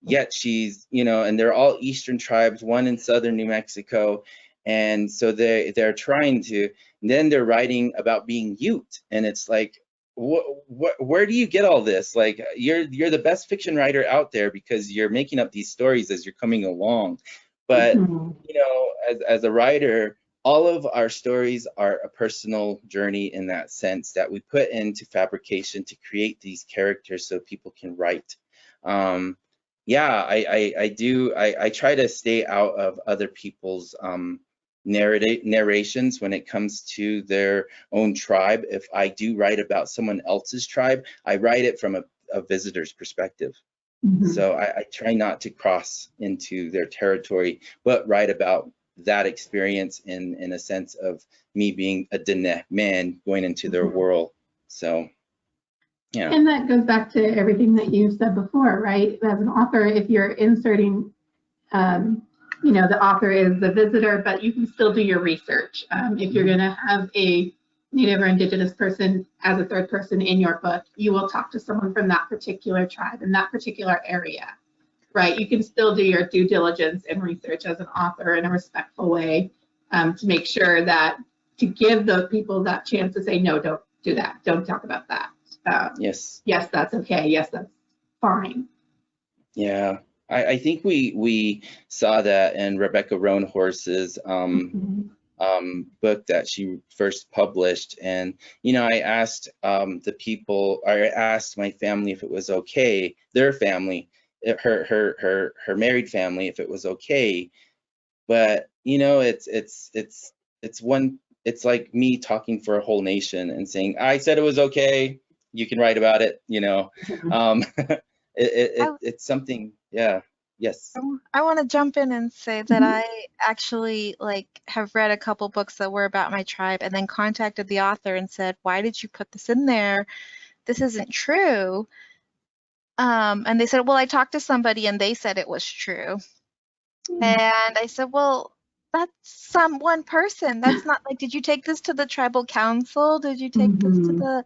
Yet she's, you know, and they're all Eastern tribes, one in southern New Mexico. And so they're trying to, then they're writing about being Ute. And it's like, where do you get all this? Like, you're the best fiction writer out there because you're making up these stories as you're coming along. But, you know, as a writer, all of our stories are a personal journey in that sense that we put into fabrication to create these characters so people can write. Yeah, I try to stay out of other people's narrations when it comes to their own tribe. If I do write about someone else's tribe, I write it from a visitor's perspective. So I try not to cross into their territory, but write about that experience in a sense of me being a Diné man going into their world. So. Yeah. And that goes back to everything that you said before, right? As an author, if you're inserting, you know, the author is the visitor, but you can still do your research. If you're going to have a Native or Indigenous person as a third person in your book, you will talk to someone from that particular tribe in that particular area, right? You can still do your due diligence and research as an author in a respectful way to make sure that, to give the people that chance to say, no, don't do that. Don't talk about that. Yes, that's okay. Yes, that's fine. Yeah, I think we saw that in Rebecca Roanhorse's book that she first published. And, you know, I asked the people, or I asked my family if it was okay, their family, her married family, if it was okay. But, you know, it's like me talking for a whole nation and saying, I said it was okay. You can write about it, you know. It's something, yeah. Yes. I want to jump in and say that I actually have read a couple books that were about my tribe and then contacted the author and said, why did you put this in there? This isn't true. And they said, well, I talked to somebody and they said it was true. And I said, well, that's one person. That's not did you take this to the tribal council? Did you take this to the,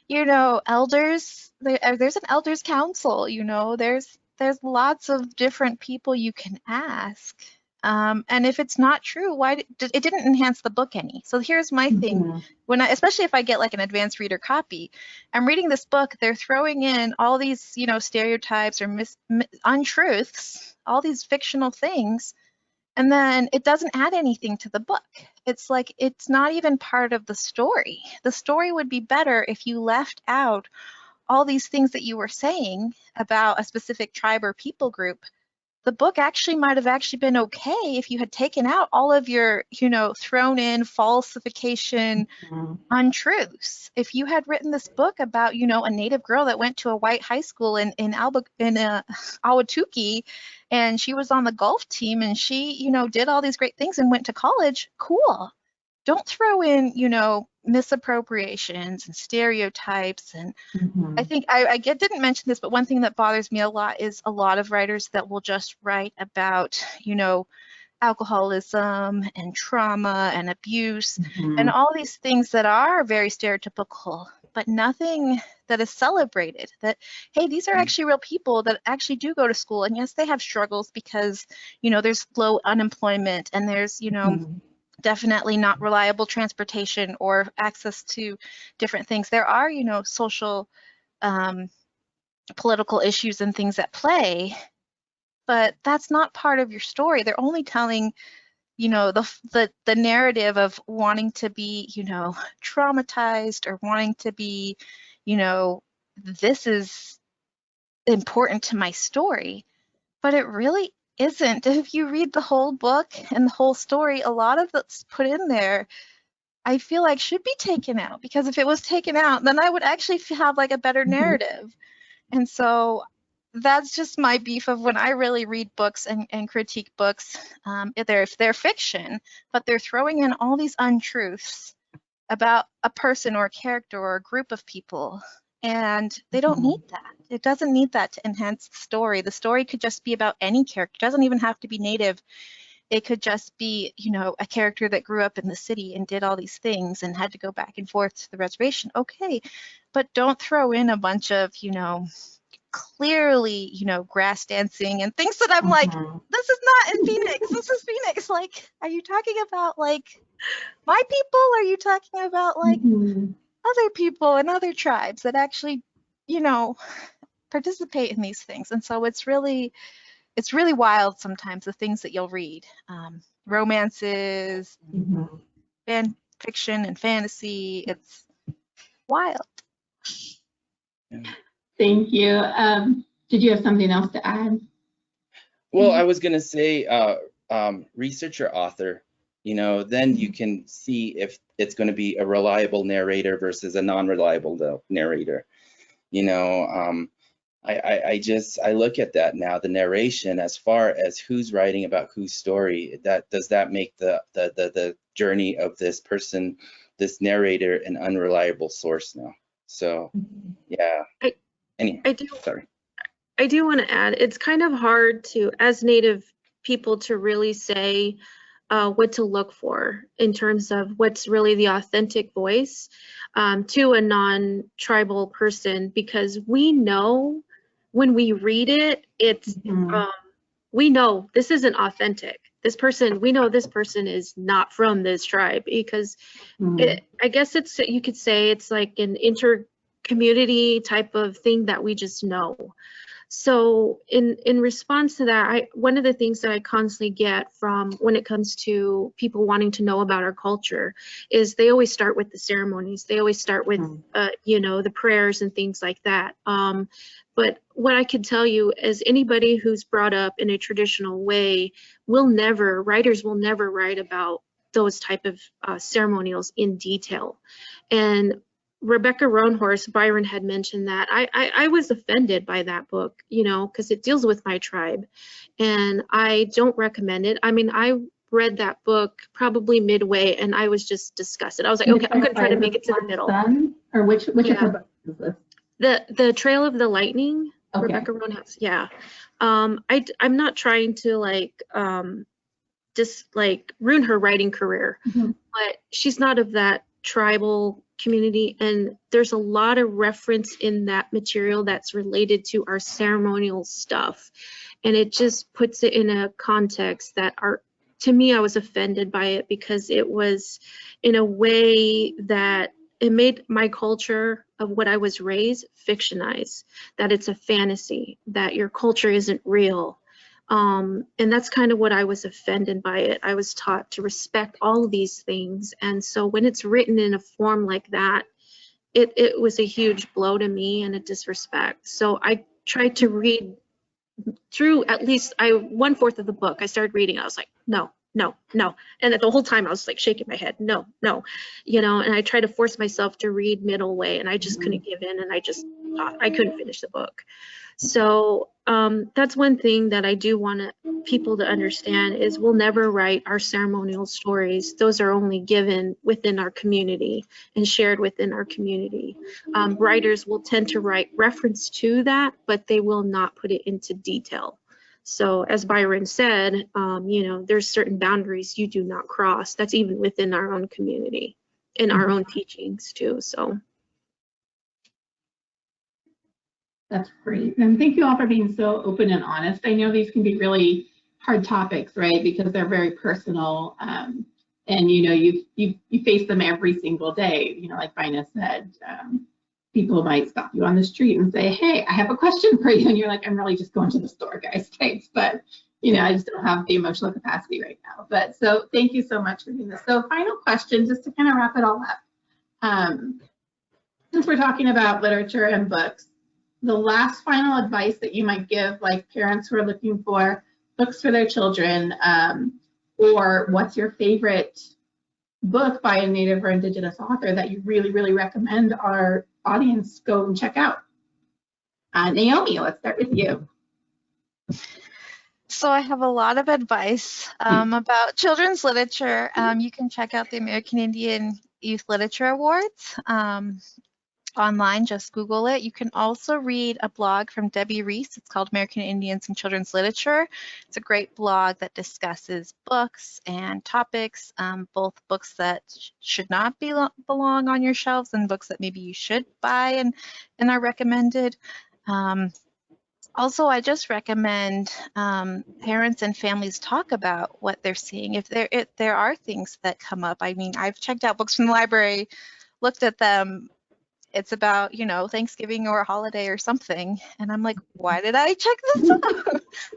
you know, elders? There's an elders council, you know, there's lots of different people you can ask. And if it's not true, why it didn't enhance the book any. So here's my thing. Especially if I get an advanced reader copy, I'm reading this book, they're throwing in all these, you know, stereotypes or untruths, all these fictional things. And then it doesn't add anything to the book. It's it's not even part of the story. The story would be better if you left out all these things that you were saying about a specific tribe or people group the book actually might have actually been okay if you had taken out all of your, thrown in falsification untruths. If you had written this book about, a Native girl that went to a white high school in Ahwatukee, and she was on the golf team and she, did all these great things and went to college, cool. Don't throw in, misappropriations and stereotypes. And I think I didn't mention this, but one thing that bothers me a lot is a lot of writers that will just write about, alcoholism and trauma and abuse and all these things that are very stereotypical, but nothing that is celebrated. That, hey, these are actually real people that actually do go to school. And yes, they have struggles because, there's low unemployment and there's, definitely not reliable transportation or access to different things. There are, social, political issues and things at play, but that's not part of your story. They're only telling, the narrative of wanting to be, traumatized or wanting to be, this is important to my story, but it really isn't. If you read the whole book and the whole story, a lot of that's put in there, I feel like should be taken out, because if it was taken out, then I would actually have like a better narrative. And so that's just my beef of when I really read books and critique books, if they're fiction, but they're throwing in all these untruths about a person or a character or a group of people. And they don't need that. It doesn't need that to enhance the story. The story could just be about any character. It doesn't even have to be Native. It could just be, a character that grew up in the city and did all these things and had to go back and forth to the reservation. Okay, but don't throw in a bunch of, clearly, grass dancing and things that I'm like, this is not in Phoenix. This is Phoenix. Like, are you talking about like my people? Are you talking about like other people and other tribes that actually, participate in these things? And so it's really wild sometimes, the things that you'll read. Romances, fan fiction and fantasy, it's wild. Thank you. Did you have something else to add? Well, I was going to say research your author, then you can see if it's going to be a reliable narrator versus a non-reliable narrator. I look at that now, the narration, as far as who's writing about whose story, does that make the journey of this person, this narrator, an unreliable source now? So yeah. I do want to add, it's kind of hard to, as Native people, to really say what to look for in terms of what's really the authentic voice to a non-tribal person, because we know when we read it, it's we know this isn't authentic. We know this person is not from this tribe, because I guess you could say it's like an inter-community type of thing that we just know. So in response to that, one of the things that I constantly get from when it comes to people wanting to know about our culture is they always start with the ceremonies. They always start with, the prayers and things like that. But what I can tell you is anybody who's brought up in a traditional way writers will never write about those type of ceremonials in detail. And Rebecca Roanhorse, Byron had mentioned that. I was offended by that book, because it deals with my tribe, and I don't recommend it. I mean, I read that book probably midway, and I was just disgusted. I was like, okay, I'm going to try to make it to the middle. Or which of her books is this? The Trail of the Lightning, okay. Rebecca Roanhorse. Yeah. I'm not trying to just ruin her writing career, but she's not of that tribal community, and there's a lot of reference in that material that's related to our ceremonial stuff, and it just puts it in a context that to me, I was offended by it, because it was in a way that it made my culture of what I was raised fictionize, that it's a fantasy, that your culture isn't real. And that's kind of what I was offended by it. I was taught to respect all of these things. And so when it's written in a form like that, it was a huge blow to me and a disrespect. So I tried to read through at least 1/4 of the book, I started reading. I was like, no, no, no. And the whole time I was like shaking my head, no, no, you know, and I tried to force myself to read middle way, and I just couldn't give in, and I just thought I couldn't finish the book. So that's one thing that I do want people to understand is we'll never write our ceremonial stories. Those are only given within our community and shared within our community. Writers will tend to write reference to that, but they will not put it into detail. So as Byron said, you know, there's certain boundaries you do not cross. That's even within our own community, in our own teachings too, so. That's great. And thank you all for being so open and honest. I know these can be really hard topics, right? Because they're very personal. And you know, you face them every single day. You know, like Vina said, people might stop you on the street and say, hey, I have a question for you. And you're like, I'm really just going to the store, guys. Thanks. But, you know, I just don't have the emotional capacity right now. But so thank you so much for doing this. So final question, just to kind of wrap it all up. Since we're talking about literature and books, the last final advice that you might give, like parents who are looking for books for their children, or what's your favorite book by a Native or Indigenous author that you really, really recommend our audience go and check out? Naomi, let's start with you. So I have a lot of advice about children's literature. You can check out the American Indian Youth Literature Awards. Online, just Google it. You can also read a blog from Debbie Reese. It's called American Indians and Children's Literature. It's a great blog that discusses books and topics, both books that should not belong on your shelves and books that maybe you should buy and are recommended. Also, I just recommend parents and families talk about what they're seeing. If there are things that come up, I mean, I've checked out books from the library, looked at them. It's about, you know, Thanksgiving or a holiday or something. And I'm like, why did I check this out?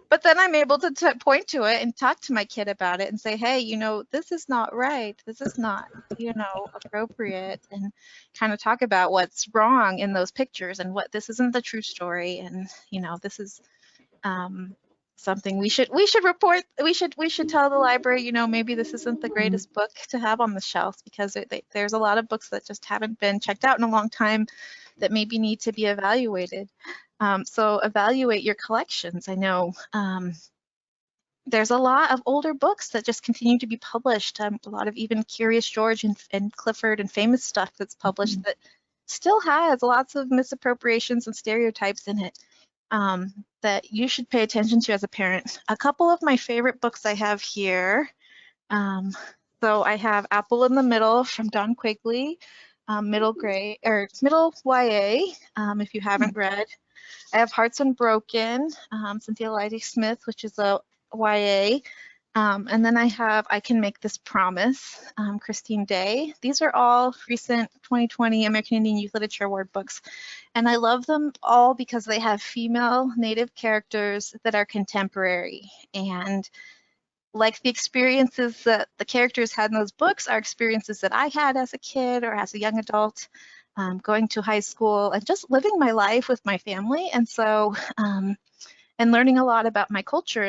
But then I'm able to point to it and talk to my kid about it and say, hey, you know, this is not right. This is not, you know, appropriate, and kind of talk about what's wrong in those pictures and what this isn't the true story. And, you know, this is something we should report. We should tell the library, you know, maybe this isn't the greatest book to have on the shelf, because there's a lot of books that just haven't been checked out in a long time that maybe need to be evaluated. So evaluate your collections. I know there's a lot of older books that just continue to be published. A lot of even Curious George and Clifford and famous stuff that's published that still has lots of misappropriations and stereotypes in it. That you should pay attention to as a parent. A couple of my favorite books I have here. So I have Apple in the Middle from Don Quigley, middle YA, if you haven't read. I have Hearts Unbroken, Cynthia Leidy Smith, which is a YA. And then I have I Can Make This Promise, Christine Day. These are all recent 2020 American Indian Youth Literature Award books. And I love them all because they have female Native characters that are contemporary. And like the experiences that the characters had in those books are experiences that I had as a kid or as a young adult, going to high school and just living my life with my family. And so, and learning a lot about my culture.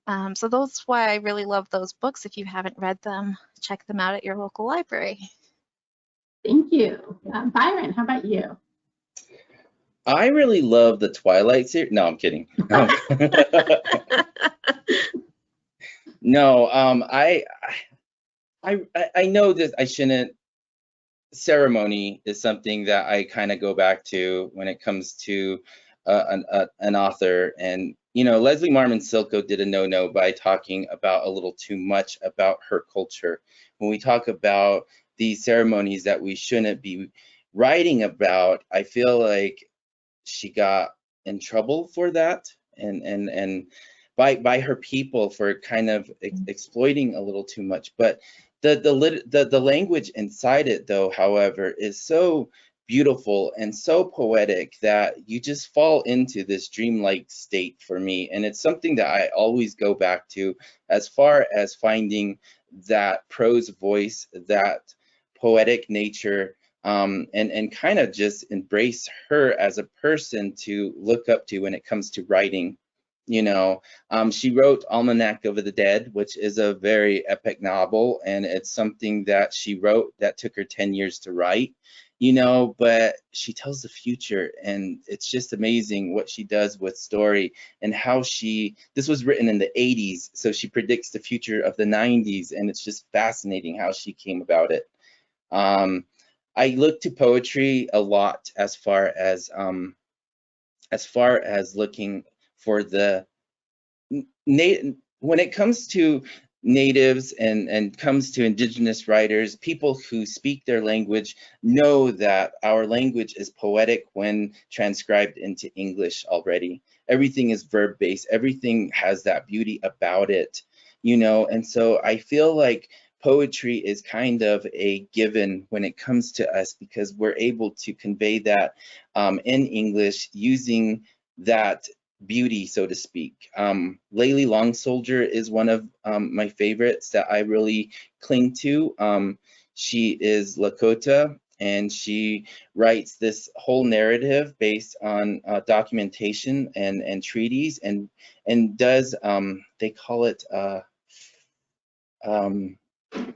And so that's why I really love those books. If you haven't read them, check them out at your local library. Thank you. Byron, how about you? I really love the Twilight series. No, I'm kidding. No, I know that I shouldn't. Ceremony is something that I kind of go back to when it comes to an author. And, you know, Leslie Marmon Silko did a no-no by talking about a little too much about her culture. When we talk about these ceremonies that we shouldn't be writing about, I feel like she got in trouble for that, and by her people for kind of exploiting a little too much. But the language inside it, though, however, is so beautiful and so poetic that you just fall into this dreamlike state for me. And it's something that I always go back to as far as finding that prose voice, that poetic nature, and kind of just embrace her as a person to look up to when it comes to writing. You know, she wrote Almanac of the Dead, which is a very epic novel, and it's something that she wrote that took her 10 years to write, you know, but she tells the future, and it's just amazing what she does with story and how this was written in the 80s, so she predicts the future of the 90s, and it's just fascinating how she came about it. I look to poetry a lot as far as looking for the when it comes to natives and comes to Indigenous writers, people who speak their language know that our language is poetic when transcribed into English already. Everything is verb-based, everything has that beauty about it, you know, and so I feel like poetry is kind of a given when it comes to us because we're able to convey that in English using that beauty, so to speak. Layli Long Soldier is one of my favorites that I really cling to. She is Lakota, and she writes this whole narrative based on documentation and treaties, and does they call it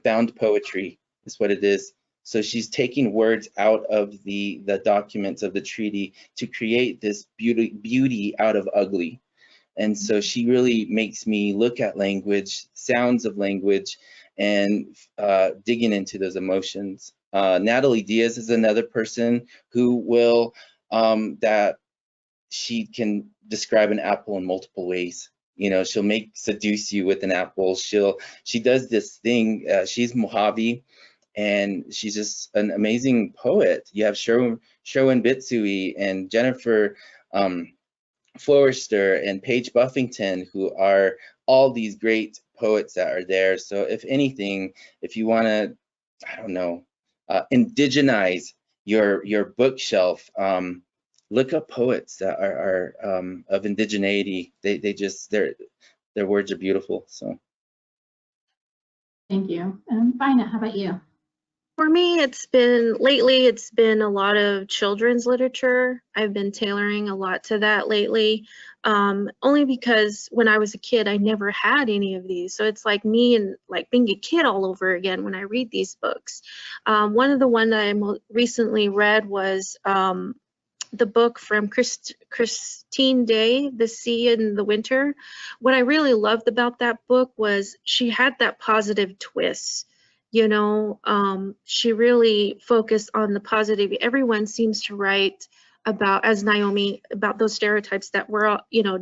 bound poetry is what it is. So she's taking words out of the documents of the treaty to create this beauty out of ugly. And so she really makes me look at language, sounds of language, and digging into those emotions. Natalie Diaz is another person who will, that she can describe an apple in multiple ways. You know, she'll seduce you with an apple. She does this thing, she's Mojave, and she's just an amazing poet. You have Sherwin Bitsui and Jennifer Forrester and Paige Buffington, who are all these great poets that are there. So if anything, if you want to, I don't know, indigenize your bookshelf, look up poets that are of indigeneity. They just their words are beautiful. So Thank you. Vina, how about you? For me, it's been a lot of children's literature. I've been tailoring a lot to that lately, only because when I was a kid, I never had any of these. So it's like me and like being a kid all over again when I read these books. One of the ones that I recently read was the book from Christine Day, The Sea in the Winter. What I really loved about that book was she had that positive twist. You know, she really focused on the positive. Everyone seems to write about, as Naomi, about those stereotypes that we're, you know,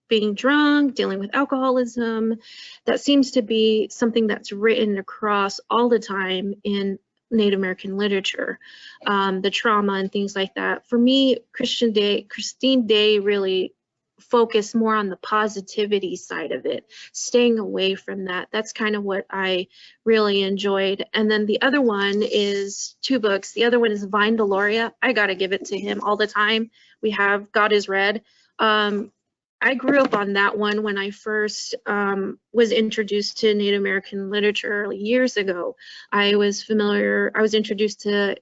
being drunk, dealing with alcoholism. That seems to be something that's written across all the time in Native American literature, the trauma and things like that. For me, Christine Day really focused more on the positivity side of it, staying away from that. That's kind of what I really enjoyed. And then the other one is two books. The other one is Vine Deloria. I got to give it to him all the time. We have God is Red. I grew up on that one when I first was introduced to Native American literature years ago. I was introduced to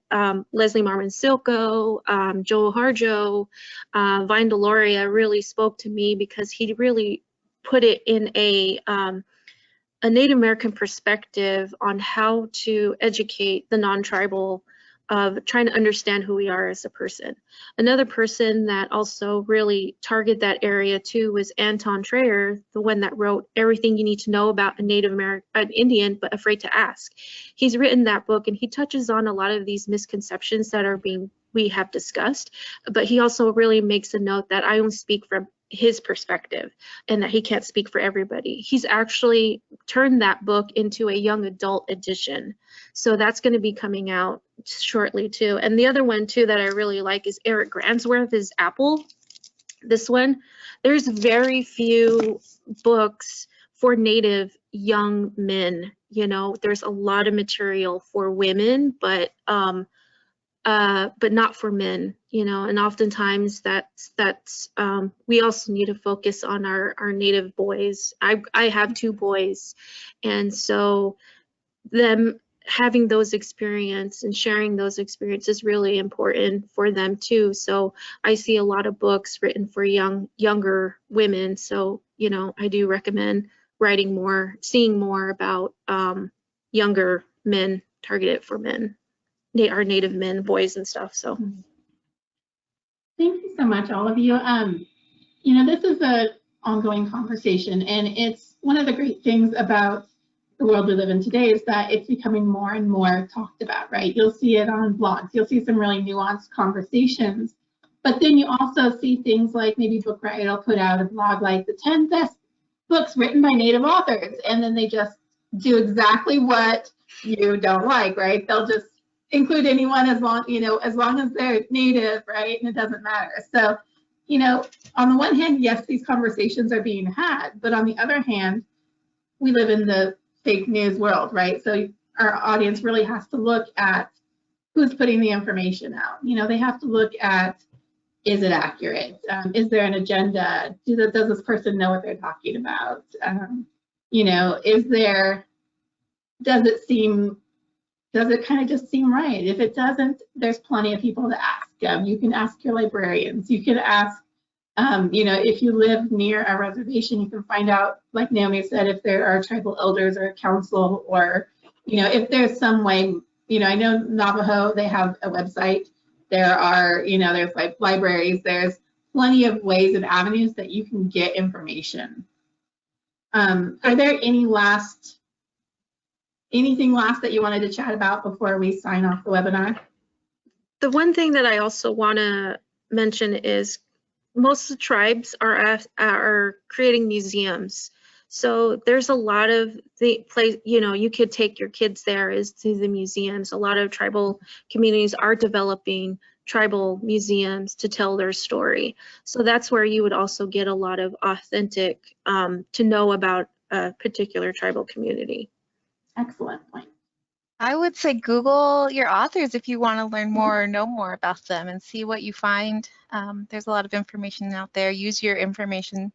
Leslie Marmon Silko, Joel Harjo. Vine Deloria really spoke to me because he really put it in a Native American perspective on how to educate the non-tribal of trying to understand who we are as a person. Another person that also really targeted that area too was Anton Traer, the one that wrote Everything You Need to Know About a Native American, an Indian, but Afraid to Ask. He's written that book and he touches on a lot of these misconceptions that we have discussed, but he also really makes a note that I only speak from his perspective and that he can't speak for everybody. He's actually turned that book into a young adult edition. So that's going to be coming out shortly too. And the other one too that I really like is Eric Gransworth's Apple. This one, there's very few books for Native young men. You know, there's a lot of material for women, but not for men, you know, and oftentimes that's we also need to focus on our Native boys. I have two boys, and so them having those experiences and sharing those experiences is really important for them too. So I see a lot of books written for younger women. So, you know, I do recommend writing more, seeing more about younger men, targeted for men, our Native men, boys and stuff. So thank you so much, all of you. You know, this is an ongoing conversation, and it's one of the great things about the world we live in today is that it's becoming more and more talked about, right? You'll see it on blogs, you'll see some really nuanced conversations, but then you also see things like maybe Book Riot will put out a blog like the 10 best books written by Native authors, and then they just do exactly what you don't like, right? They'll just include anyone as long, you know, as long as they're Native, right? And it doesn't matter. So, you know, on the one hand, yes, these conversations are being had, but on the other hand, we live in the fake news world, right? So our audience really has to look at who's putting the information out. You know, they have to look at, is it accurate? Is there an agenda? Does this person know what they're talking about? You know, does it kind of just seem right? If it doesn't, there's plenty of people to ask. You can ask your librarians. You can ask, you know, if you live near a reservation, you can find out, like Naomi said, if there are tribal elders or a council, or, you know, if there's some way, you know, I know Navajo, they have a website. There are, you know, there's like libraries, there's plenty of ways and avenues that you can get information. Are there anything last that you wanted to chat about before we sign off the webinar? the one thing that I also want to mention is most of the tribes are creating museums. So there's a lot of the place, you know, you could take your kids there is to the museums. A lot of tribal communities are developing tribal museums to tell their story. So that's where you would also get a lot of authentic to know about a particular tribal community. Excellent point. I would say Google your authors if you want to learn more or know more about them and see what you find. There's a lot of information out there. Use your information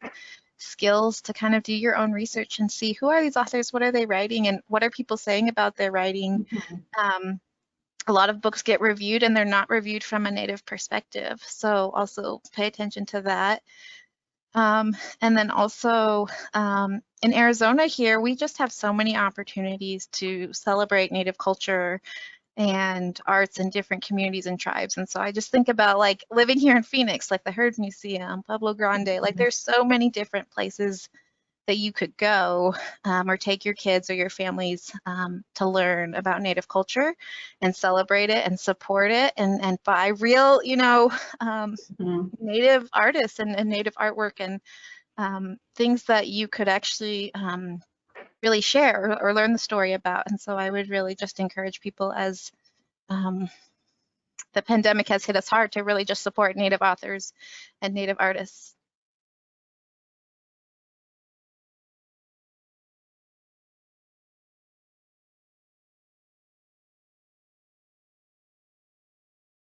skills to kind of do your own research and see who are these authors, what are they writing, and what are people saying about their writing. A lot of books get reviewed and they're not reviewed from a Native perspective, so also pay attention to that. And then also in Arizona here, we just have so many opportunities to celebrate Native culture and arts in different communities and tribes. And so I just think about like living here in Phoenix, like the Heard Museum, Pueblo Grande, like there's so many different places that you could go or take your kids or your families to learn about Native culture and celebrate it and support it and buy real, you know, Native artists and Native artwork and things that you could actually really share or learn the story about. And so I would really just encourage people, as the pandemic has hit us hard, to really just support Native authors and Native artists.